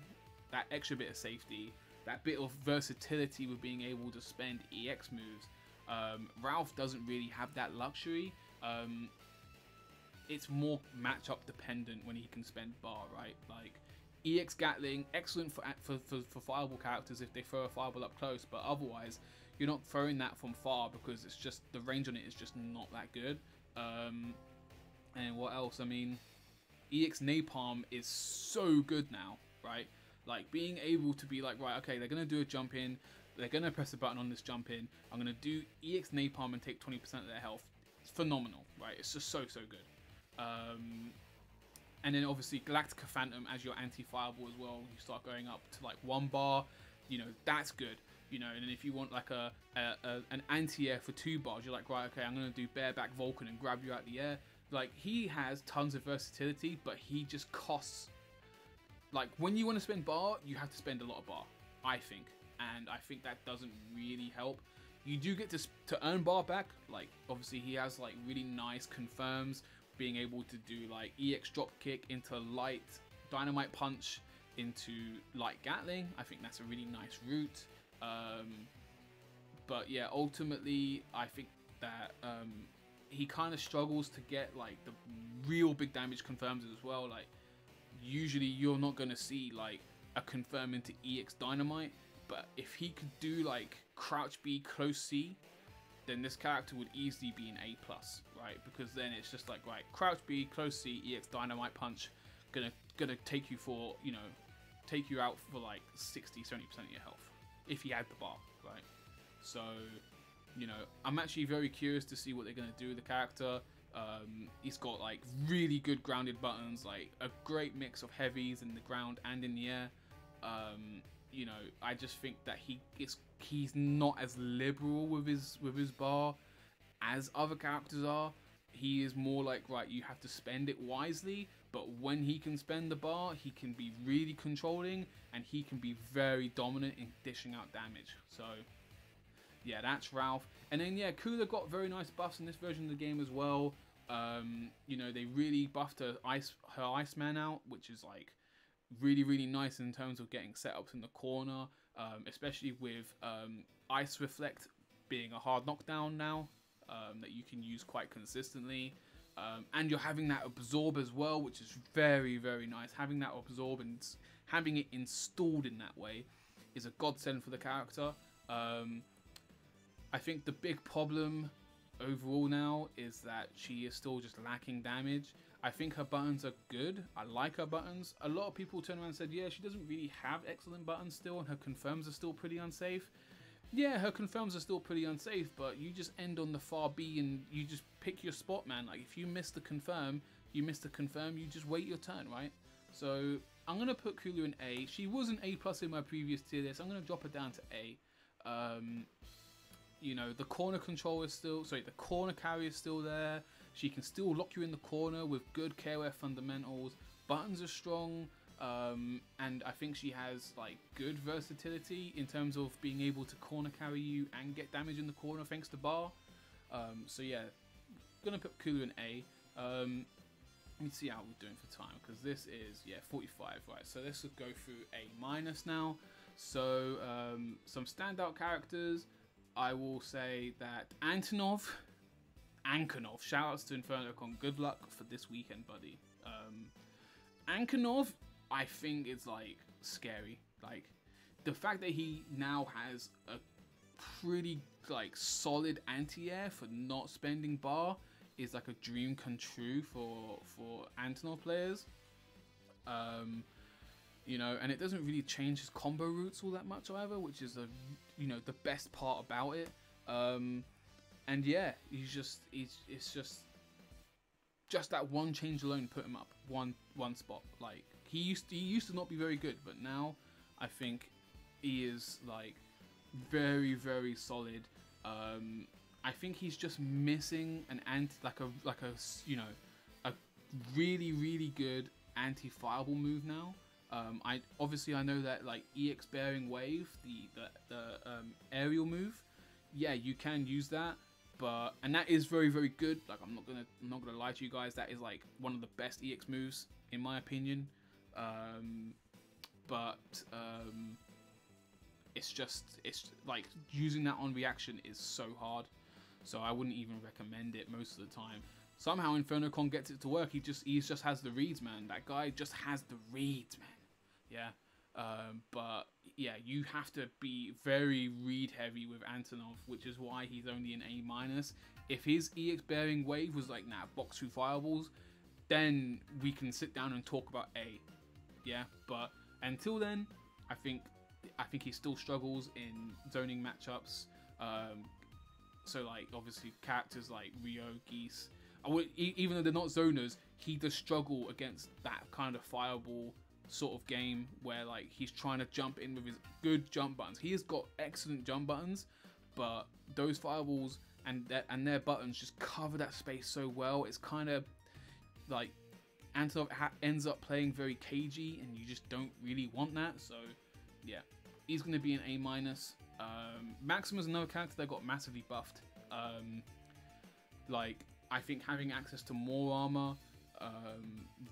that extra bit of safety, that bit of versatility with being able to spend EX moves. Ralph doesn't really have that luxury. It's more matchup dependent when he can spend bar, right? Like EX Gatling, excellent for fireball characters if they throw a fireball up close, but otherwise you're not throwing that from far because it's just, the range on it is just not that good. And what else? I mean, EX Napalm is so good now, right? Like being able to be like, right, okay, they're gonna do a jump in, they're gonna press a button on this jump in, I'm gonna do EX Napalm and take 20% of their health. It's phenomenal, right? It's just so good. And then obviously Galactica Phantom as your anti-fireball as well. You start going up to like 1 bar, you know, that's good. You know, and then if you want like an anti-air for 2 bars, you're like, right, okay, I'm gonna do bareback Vulcan and grab you out the air. Like, he has tons of versatility, but he just costs. Like, when you want to spend bar, you have to spend a lot of bar, I think, and I think that doesn't really help. You do get to earn bar back. Like, obviously he has like really nice confirms, being able to do like EX drop kick into light dynamite punch into light Gatling. I think that's a really nice route. But yeah, ultimately I think that he kind of struggles to get like the real big damage confirms as well. Like, usually you're not going to see like a confirm into EX dynamite, but if he could do like crouch B close C, then this character would easily be an A+, right? Because then it's just like, right, crouch B, close C, EX dynamite punch, gonna take you for, you know, take you out for like 60, 70% of your health if he had the bar, right? So, you know, I'm actually very curious to see what they're gonna do with the character. He's got like really good grounded buttons, like a great mix of heavies in the ground and in the air. You know, I just think that he's not as liberal with his bar as other characters are. He is more like, right, you have to spend it wisely, but when he can spend the bar, he can be really controlling and he can be very dominant in dishing out damage. So yeah, that's Ralph. And then yeah, Kula got very nice buffs in this version of the game as well. You know, they really buffed her Iceman out, which is like really nice in terms of getting setups in the corner, especially with Ice Reflect being a hard knockdown now, that you can use quite consistently, and you're having that absorb as well, which is very nice. Having that absorb and having it installed in that way is a godsend for the character. I think the big problem overall now is that she is still just lacking damage. I think her buttons are good. I like her buttons. A lot of people turn around and said, yeah, she doesn't really have excellent buttons still, and her confirms are still pretty unsafe. Yeah, her confirms are still pretty unsafe, but you just end on the far B and you just pick your spot, man. Like, if you miss the confirm, you miss the confirm, you just wait your turn, right? So I'm going to put Kulu in A. She was an A+ in my previous tier list. I'm going to drop her down to A. You know, the corner control is still, sorry, the corner carry is still there. She can still lock you in the corner with good KOF fundamentals. Buttons are strong, and I think she has like good versatility in terms of being able to corner carry you and get damage in the corner thanks to bar. So yeah, gonna put Kulu in A. Let me see how we're doing for time, because this is, yeah, 45, right? So let's go through A- now. So some standout characters. I will say that Antonov, shoutouts to InfernoCon, good luck for this weekend, buddy. Antonov, I think is like scary. Like, the fact that he now has a pretty like solid anti-air for not spending bar is like a dream come true for Antonov players. You know, and it doesn't really change his combo routes all that much, however, which is the best part about it. And yeah, it's just that one change alone put him up one spot. Like, he used to not be very good, but now I think he is like very solid. I think he's just missing an a really good anti-fireball move now. I know that like EX bearing wave, the aerial move, yeah, you can use that, and that is very good. Like, I'm not gonna lie to you guys, that is like one of the best EX moves in my opinion. It's like using that on reaction is so hard, so I wouldn't even recommend it most of the time. Somehow InfernoCon gets it to work. He just has the reads, man. That guy just has the reads, man. Yeah, but yeah, you have to be very read heavy with Antonov, which is why he's only an A-. If his EX bearing wave was like, nah, box through fireballs, then we can sit down and talk about A. Yeah, but until then, I think he still struggles in zoning matchups. So like obviously characters like Rio, Geese, even though they're not zoners, he does struggle against that kind of fireball sort of game where like he's trying to jump in with his good jump buttons. He has got excellent jump buttons, but those fireballs and their buttons just cover that space so well. It's kind of like Antonov ends up playing very cagey, and you just don't really want that. So yeah, he's going to be an A-. Maxim is another character that got massively buffed. Like I think having access to more armor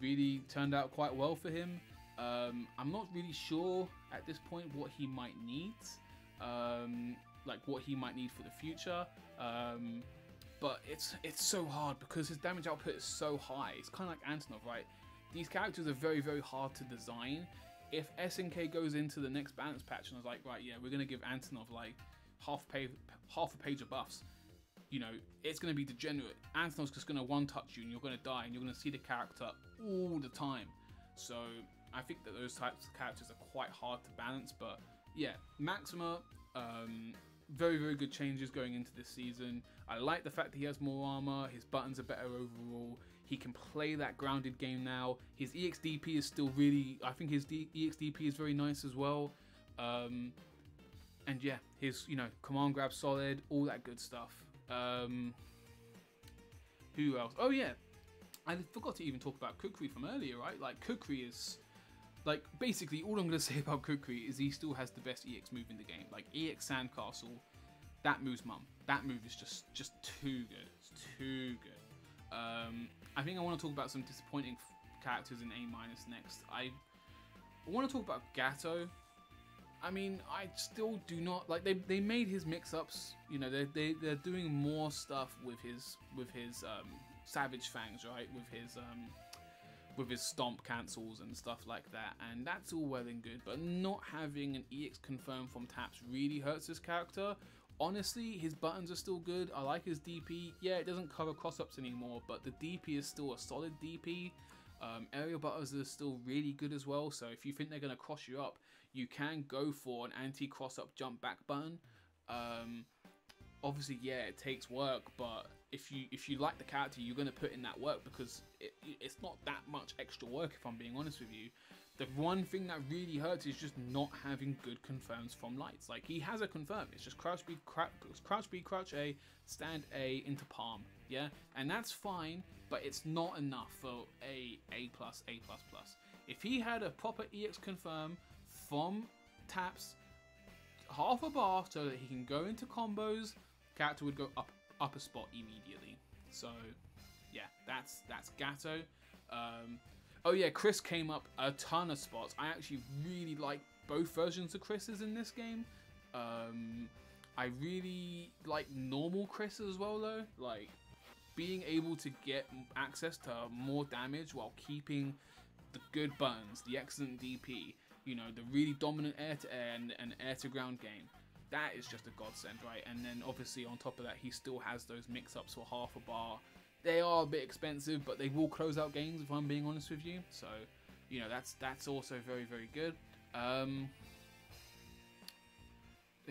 really turned out quite well for him. I'm not really sure at this point what he might need, like what he might need for the future. But it's so hard because his damage output is so high. It's kind of like Antonov, right? These characters are very, very hard to design. If SNK goes into the next balance patch and is like, right, yeah, we're going to give Antonov like half a page of buffs, you know, it's going to be degenerate. Antonov's just going to one-touch you and you're going to die, and you're going to see the character all the time. So I think that those types of characters are quite hard to balance. But yeah, Maxima, very, very good changes going into this season. I like the fact that he has more armor, his buttons are better overall, he can play that grounded game now. His EXDP is still really, I think his EXDP is very nice as well. And yeah, his, you know, command grab solid, all that good stuff. Who else? Oh yeah, I forgot to even talk about Kukri from earlier, right? Like Kukri is, like, basically all I'm going to say about Kukri is he still has the best EX move in the game. Like EX Sandcastle, that move's mum. That move is just too good. It's too good. I think I want to talk about some disappointing characters in A- next. I want to talk about Gato. I mean, I still do not like. They made his mix-ups. You know, they're doing more stuff with his Savage Fangs, right? With his stomp cancels and stuff like that, and that's all well and good. But not having an EX confirmed from taps really hurts his character. Honestly, his buttons are still good. I like his DP. Yeah, it doesn't cover cross-ups anymore, but the DP is still a solid DP. Aerial buttons are still really good as well. So if you think they're gonna cross you up, you can go for an anti-cross-up jump back button. Obviously, yeah, it takes work, but if you like the character, you're gonna put in that work because it's not that much extra work. If I'm being honest with you, the one thing that really hurts is just not having good confirms from lights. Like he has a confirm, it's just crouch B, crouch A, stand A into palm, yeah, and that's fine, but it's not enough for A+. If he had a proper EX confirm from taps, half a bar so that he can go into combos, character would go up a spot immediately. So yeah, that's Gato. Oh yeah, Chris came up a ton of spots. I actually really like both versions of Chris's in this game. I really like normal Chris as well though. Like being able to get access to more damage while keeping the good buttons, the excellent DP, you know, the really dominant air-to-air and air-to-ground game. That is just a godsend, right? And then obviously on top of that, he still has those mix-ups for half a bar. They are a bit expensive, but they will close out games if I'm being honest with you. So, you know, that's also very, very good. Let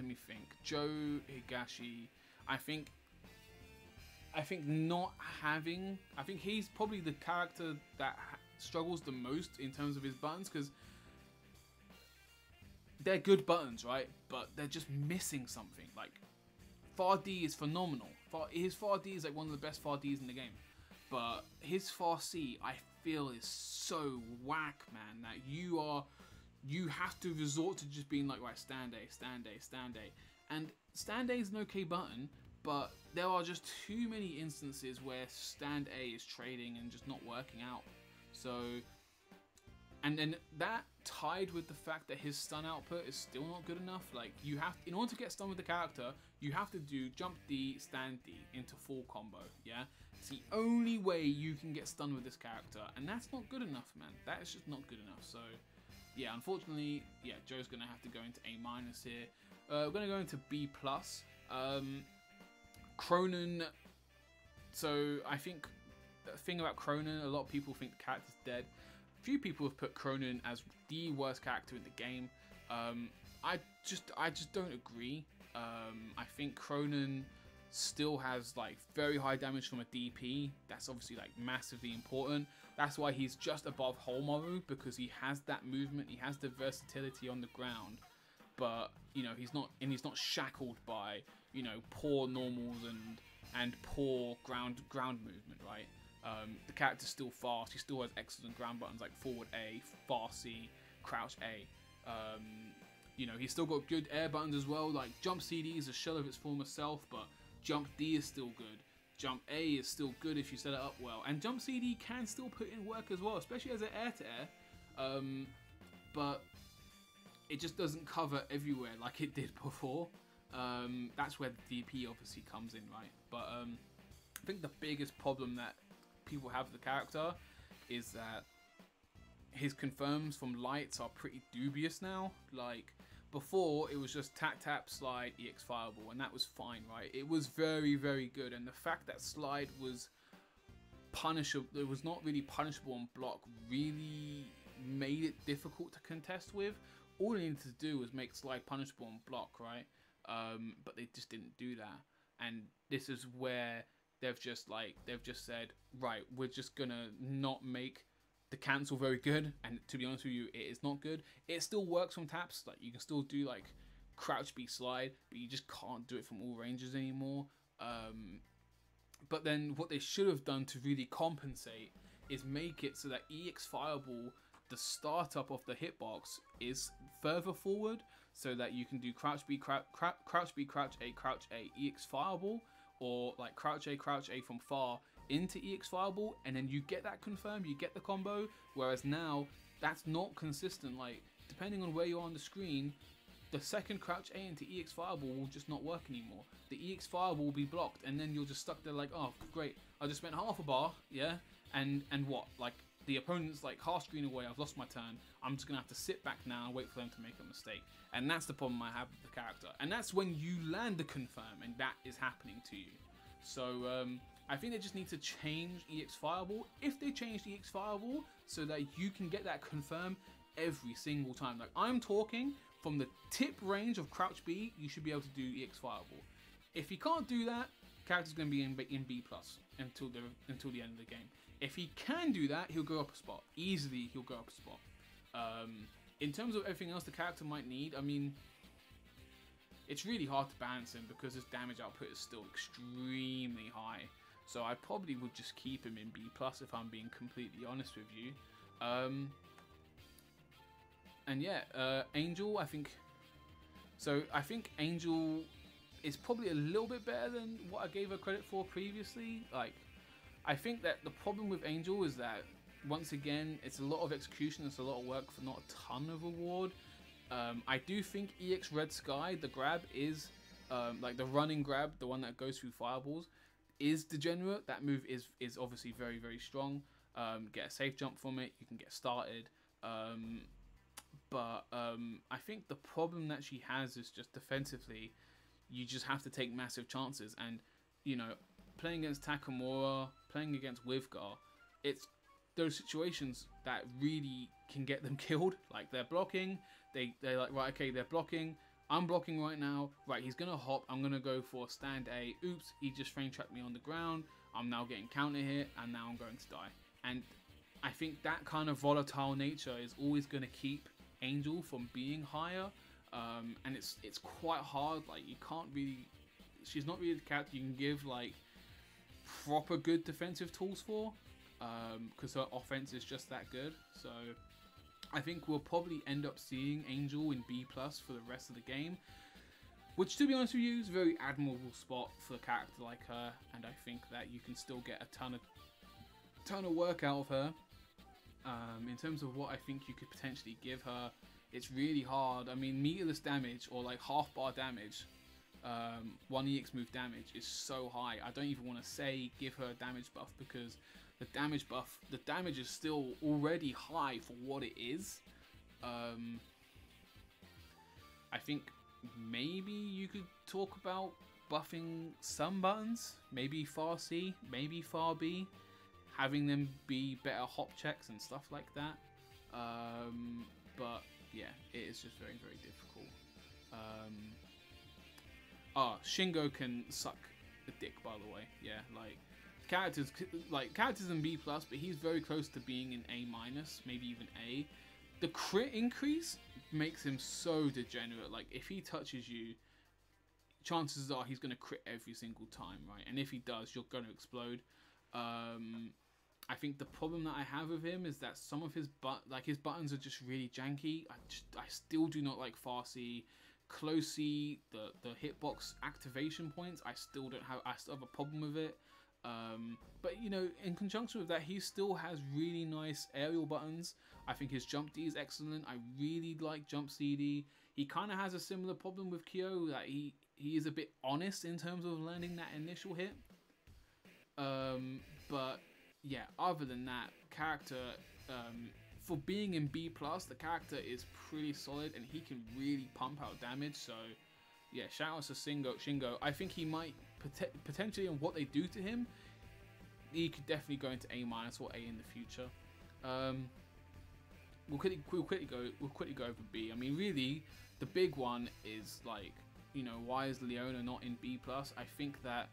me think. Joe Higashi, I think not having, I think he's probably the character that struggles the most in terms of his buttons, because they're good buttons, right? But they're just missing something. Like, Far D is phenomenal. His Far D is like one of the best Far Ds in the game. But his Far C, I feel, is so whack, man, that you have to resort to just being like, right, stand A, stand A, stand A. And stand A is an okay button, but there are just too many instances where stand A is trading and just not working out. So, and then that tied with the fact that his stun output is still not good enough. Like, you have, in order to get stun with the character, you have to do jump D, stand D into full combo, yeah? It's the only way you can get stun with this character, and that's not good enough, man. That is just not good enough. So, yeah, unfortunately, yeah, Joe's gonna have to go into A- here. We're gonna go into B+. Cronin, so I think thing about Cronin. A lot of people think the character's dead. Few people have put Cronin as the worst character in the game. I just don't agree. I think Cronin still has like very high damage from a DP. That's obviously like massively important. That's why he's just above Holmaru, because he has that movement, he has the versatility on the ground. But you know, he's not shackled by, you know, poor normals and poor ground movement, right? The character's still fast. He still has excellent ground buttons like forward A, far C, crouch A. You know, he's still got good air buttons as well. Like jump CD is a shell of its former self, but jump D is still good. Jump A is still good if you set it up well, and jump CD can still put in work as well, especially as an air-to-air. But it just doesn't cover everywhere like it did before. That's where the DP obviously comes in, right? But I think the biggest problem that people have with the character is that his confirms from lights are pretty dubious now. Like before, it was just tap tap slide EX fireball, and that was fine, right? It was very, very good, and the fact that slide was punishable, it was not really punishable on block, really made it difficult to contest with. All they needed to do was make slide punishable on block, right? But they just didn't do that, and this is where they've just said, right, we're just gonna not make the cancel very good. And to be honest with you, it is not good. It still works from taps. Like you can still do like crouch B slide, but you just can't do it from all ranges anymore. But then what they should have done to really compensate is make it so that EX fireball, the startup of the hitbox, is further forward, so that you can do crouch B, crouch B, crouch A, EX fireball, or like crouch A from far into EX fireball, and then you get that confirmed, you get the combo. Whereas now that's not consistent. Like depending on where you are on the screen, the second crouch A into EX fireball will just not work anymore. The EX fireball will be blocked, and then you're just stuck there like, oh great, I just spent half a bar, yeah, and what, like the opponent's like half screen away, I've lost my turn, I'm just gonna have to sit back now and wait for them to make a mistake. And that's the problem I have with the character, and that's when you land the confirm and that is happening to you. So I think they just need to change EX Fireball. If they change EX Fireball so that you can get that confirm every single time. Like I'm talking from the tip range of crouch B, you should be able to do EX Fireball. If you can't do that, character's going to be in B+ until the end of the game. If he can do that, he'll go up a spot. Easily, he'll go up a spot. In terms of everything else the character might need, I mean, it's really hard to balance him because his damage output is still extremely high. So I probably would just keep him in B+ if I'm being completely honest with you. And yeah, Angel, I think Angel is probably a little bit better than what I gave her credit for previously. Like, I think that the problem with Angel is that, once again, it's a lot of execution, it's a lot of work for not a ton of reward. I do think EX Red Sky, the grab is, like the running grab, the one that goes through fireballs, is degenerate. That move is obviously very, very strong. Get a safe jump from it, you can get started. But I think the problem that she has is just defensively, you just have to take massive chances. And, you know, playing against Takamura, playing against Wivgar, it's those situations that really can get them killed. Like they're blocking, they're like, right, okay, they're blocking, I'm blocking right now, right, he's gonna hop, I'm gonna go for stand A, oops, he just frame trapped me on the ground, I'm now getting counter hit, and now I'm going to die. And I think that kind of volatile nature is always gonna keep Angel from being higher, and it's quite hard. Like you can't really, she's not really the character you can give like proper good defensive tools for, because her offense is just that good. So I think we'll probably end up seeing Angel in B+ for the rest of the game, which, to be honest with you, is a very admirable spot for a character like her, and I think that you can still get a ton of work out of her. In terms of what I think you could potentially give her, it's really hard. I mean, meterless damage or like half bar damage, 1 EX move damage is so high. I don't even want to say give her a damage buff, because the damage is still already high for what it is. I think maybe you could talk about buffing some buttons, maybe far C, maybe far B. having them be better hop checks and stuff like that. But yeah, it is just very, very difficult. Shingo can suck a dick, by the way. Yeah, like characters in B+, but he's very close to being in A-, maybe even A. The crit increase makes him so degenerate. Like, if he touches you, chances are he's gonna crit every single time, right? And if he does, you're gonna explode. I think the problem that I have with him is that some of his buttons are just really janky. I still do not like far C, close C, the hitbox activation points. I still have a problem with it. But you know, in conjunction with that, he still has really nice aerial buttons. I think his jump D is excellent. I really like jump CD. He kind of has a similar problem with Kyo, that he is a bit honest in terms of landing that initial hit. But yeah, other than that, character, for being in B+, the character is pretty solid and he can really pump out damage. So yeah, shout out to Shingo. I think he might potentially, in what they do to him, he could definitely go into A- or A in the future. We'll quickly go over B. I mean, really, the big one is, like, you know, why is Leona not in B+? I think that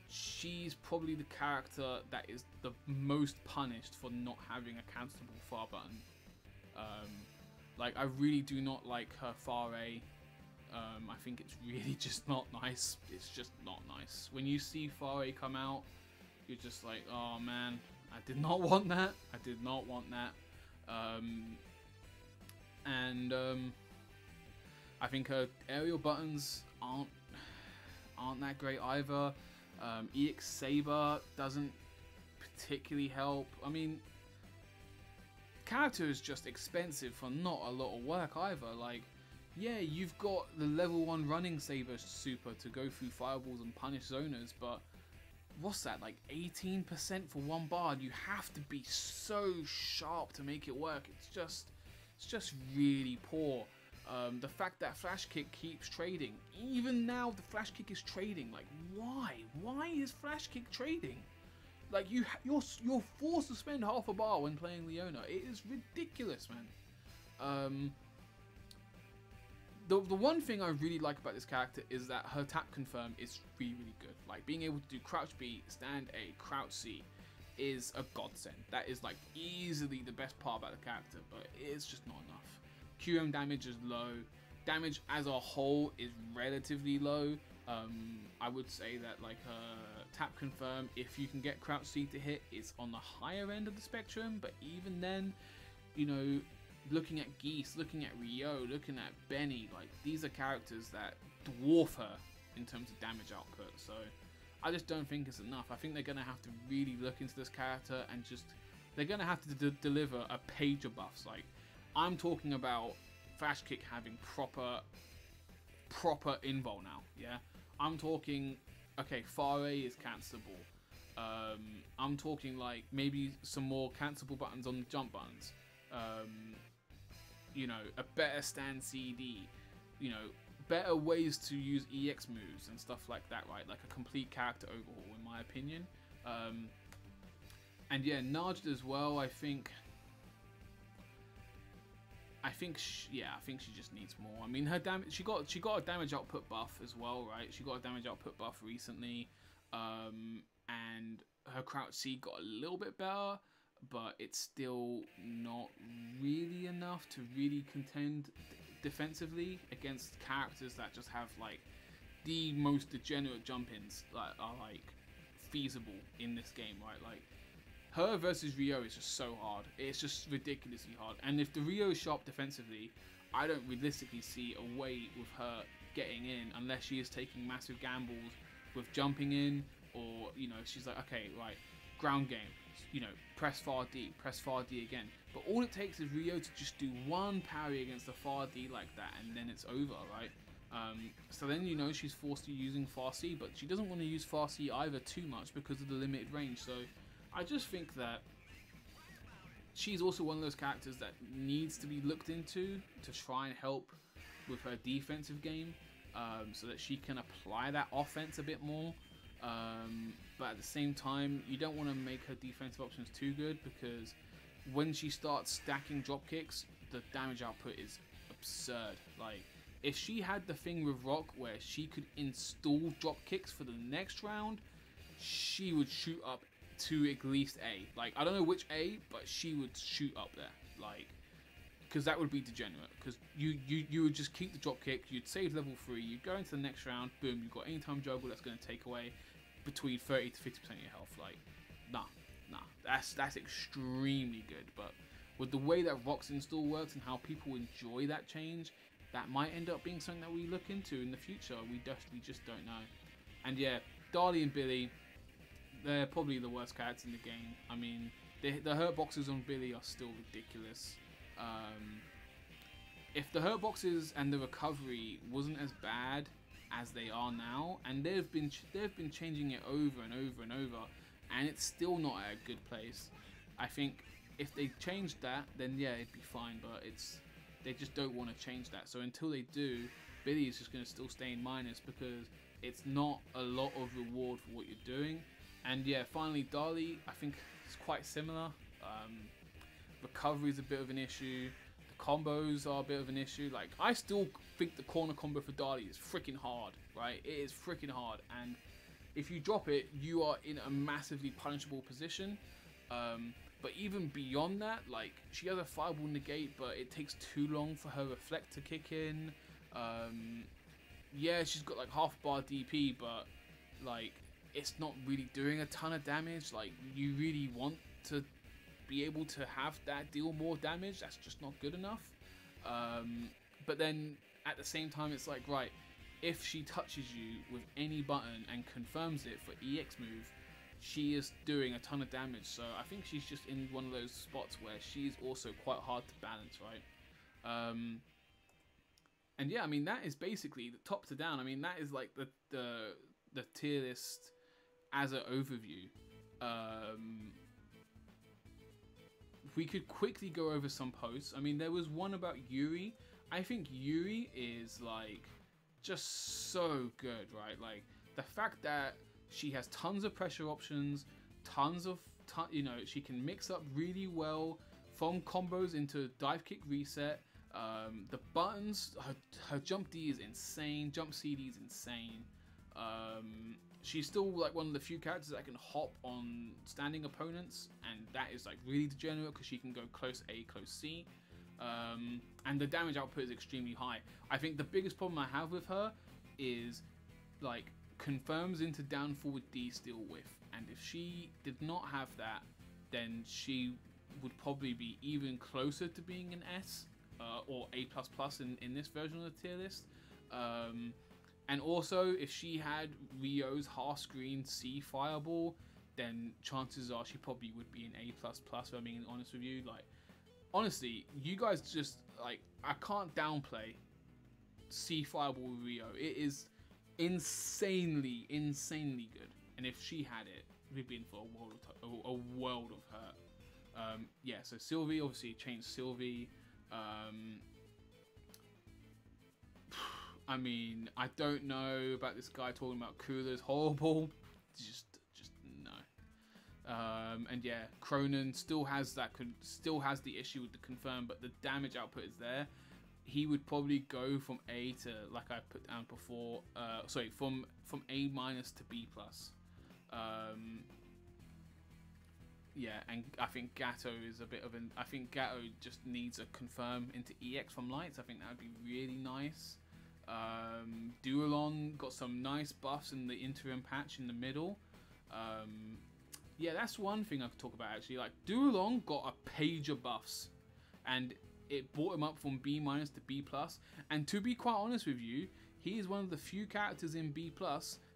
she's probably the character that is the most punished for not having a cancelable far button. Like, I really do not like her far A. I think it's really just not nice. It's just not nice. When you see far A come out, you're just like, oh man, I did not want that. I did not want that. I think her aerial buttons aren't that great either. EX Saber doesn't particularly help. I mean, character is just expensive for not a lot of work either. Like, yeah, you've got the level 1 running Saber super to go through fireballs and punish zoners, but what's that, like 18% for one bar? You have to be so sharp to make it work. It's just really poor. The fact that flash kick keeps trading, even now the flash kick is trading. Like, why is flash kick trading? Like, you're forced to spend half a bar when playing Leona. It is ridiculous, man. The one thing I really like about this character is that her tap confirm is really, really good. Like, being able to do crouch B, stand A, crouch C is a godsend. That is, like, easily the best part about the character, but it's just not enough. QM damage is low. Damage as a whole is relatively low. I would say that, like, tap confirm, if you can get crouch C to hit, is on the higher end of the spectrum. But even then, you know, looking at Geese, looking at Ryo, looking at Benny, like, these are characters that dwarf her in terms of damage output. So I just don't think it's enough. I think they're going to have to really look into this character and just, they're going to have to deliver a page of buffs. Like, I'm talking about flash kick having proper invul now, yeah? I'm talking, okay, far A is cancelable. I'm talking, like, maybe some more cancelable buttons on the jump buttons. You know, a better stand CD, you know, better ways to use EX moves and stuff like that, right? Like a complete character overhaul, in my opinion. And yeah, Najd as well, I think she just needs more. I mean, her damage, she got a damage output buff as well, right? She got a damage output buff recently, and her crouch C got a little bit better, but it's still not really enough to really contend defensively against characters that just have, like, the most degenerate jump-ins that are, like, feasible in this game, right? Like, her versus Ryo is just so hard. It's just ridiculously hard. And if the Ryo is sharp defensively, I don't realistically see a way with her getting in unless she is taking massive gambles with jumping in, or, you know, she's like, okay, right, ground game, you know, press far D again. But all it takes is Ryo to just do one parry against the far D like that, and then it's over, right? So then, you know, she's forced to using far C, but she doesn't want to use far C either too much because of the limited range. So I just think that she's also one of those characters that needs to be looked into to try and help with her defensive game, so that she can apply that offense a bit more. But at the same time, you don't want to make her defensive options too good, because when she starts stacking drop kicks, the damage output is absurd. Like, if she had the thing with Rock where she could install drop kicks for the next round, she would shoot up to at least A. Like, I don't know which A, but she would shoot up there. Like, because that would be degenerate. Because you would just keep the drop kick, you'd save level 3, you'd go into the next round, boom, you've got anytime juggle that's going to take away between 30 to 50% of your health. Like, nah, that's extremely good. But with the way that Rock's install works and how people enjoy that change, that might end up being something that we look into in the future. We just don't know. And yeah, Dali and Billy, they're probably the worst characters in the game. I mean, the hurt boxes on Billy are still ridiculous. If the hurt boxes and the recovery wasn't as bad as they are now, and they've been changing it over and over and over, and it's still not at a good place. I think if they changed that, then yeah, it'd be fine. But they just don't want to change that. So until they do, Billy is just going to still stay in minus, because it's not a lot of reward for what you're doing. And yeah, finally Dali, I think it's quite similar. Recovery is a bit of an issue. The combos are a bit of an issue. Like, I still think the corner combo for Dali is freaking hard, right? It is freaking hard. And if you drop it, you are in a massively punishable position. But even beyond that, like, she has a fireball negate, but it takes too long for her reflect to kick in. Yeah, she's got like half bar DP, but like, it's not really doing a ton of damage. Like, you really want to be able to have that deal more damage. That's just not good enough. But then at the same time, it's like, right, if she touches you with any button and confirms it for EX move, she is doing a ton of damage. So I think she's just in one of those spots where she's also quite hard to balance, right? And yeah, I mean, that is basically the top to down. I mean, that is like the tier list as an overview. We could quickly go over some posts. I mean, there was one about Yuri. I think Yuri is like just so good, right? Like, the fact that she has tons of pressure options, you know, she can mix up really well from combos into dive kick reset. The buttons, her jump D is insane, jump CD is insane. She's still like one of the few characters that can hop on standing opponents, and that is like really degenerate because she can go close A, close C. And the damage output is extremely high. I think the biggest problem I have with her is like confirms into down forward D steal whiff, and if she did not have that, then she would probably be even closer to being an S or A++ in this version of the tier list. And also, if she had Rio's half screen C fireball, then chances are she probably would be an A++, if I'm being honest with you. Like, honestly, you guys just, like, I can't downplay C fireball with Rio. It is insanely good. And if she had it, we'd be in for a world of hurt. Yeah, so Sylvie, obviously changed Sylvie. I mean, I don't know about this guy talking about Cooler's horrible. Just no. And yeah, Cronin still has the issue with the confirm, but the damage output is there. He would probably go from A to, like I put down before, sorry, from A- to B+. Yeah, and I think Gatto is a bit of an. I think Gatto just needs a confirm into EX from Lights. I think that would be really nice. Dualon got some nice buffs in the interim patch in the middle. Yeah, that's one thing I could talk about actually. Like, Dualon got a page of buffs, and it brought him up from B- to B+. And to be quite honest with you, he is one of the few characters in B+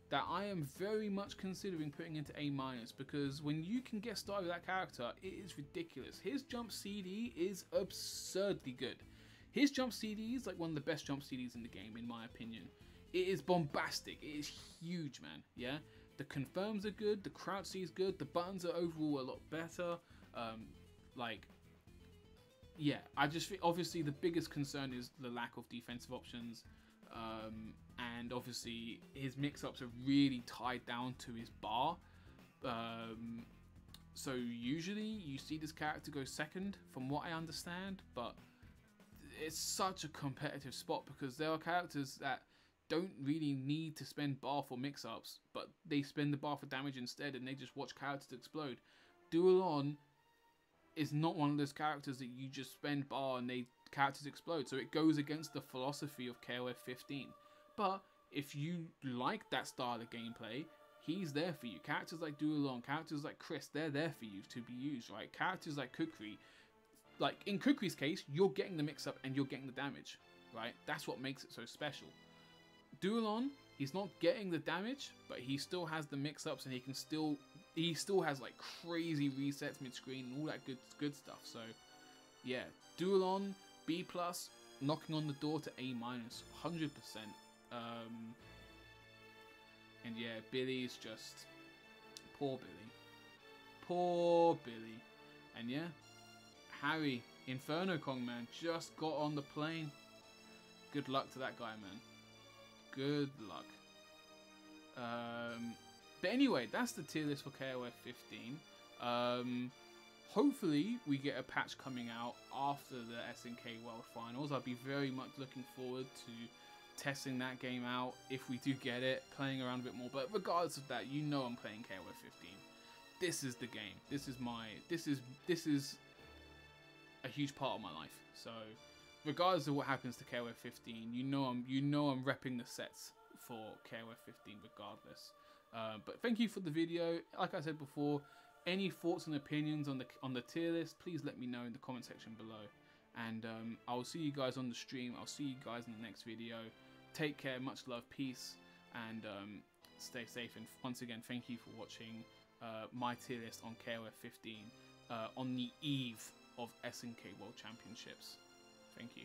that I am very much considering putting into A-, because when you can get started with that character, it is ridiculous. His jump CD is absurdly good. His jump CD is like one of the best jump CDs in the game, in my opinion. It is bombastic. It is huge, man. Yeah, the confirms are good. The crouch C is good. The buttons are overall a lot better. Like, yeah, I just think obviously the biggest concern is the lack of defensive options. and obviously his mix-ups are really tied down to his bar. So usually you see this character go second, from what I understand, but it's such a competitive spot because there are characters that don't really need to spend bar for mix-ups, but they spend the bar for damage instead, and they just watch characters explode. Dualon is not one of those characters that you just spend bar and characters explode, so it goes against the philosophy of KOF15. But if you like that style of gameplay, he's there for you. Characters like Dualon, characters like Chris, they're there for you to be used, right? Characters like Kukri, like in Kukri's case, you're getting the mix-up and you're getting the damage, right? That's what makes it so special. Dualon, he's not getting the damage, but he still has the mix-ups, and he still has like crazy resets mid-screen and all that good stuff. So yeah, Dualon B+, knocking on the door to A-, 100%. And yeah, Billy's just poor Billy. And yeah, Harry, Inferno Kong, man, just got on the plane. Good luck to that guy, man. Good luck. But anyway, that's the tier list for KOF 15. Hopefully we get a patch coming out after the SNK World Finals. I'll be very much looking forward to testing that game out if we do get it, playing around a bit more. But regardless of that, you know I'm playing KOF 15. This is the game. This is a huge part of my life. So regardless of what happens to KOF 15, you know I'm repping the sets for KOF 15 regardless. But thank you for the video. Like I said before, any thoughts and opinions on the tier list, please let me know in the comment section below. And I will see you guys on the stream. I'll see you guys in the next video. Take care, much love, peace, and stay safe. And once again, thank you for watching my tier list on KOF 15 on the eve of SNK World Championships. Thank you.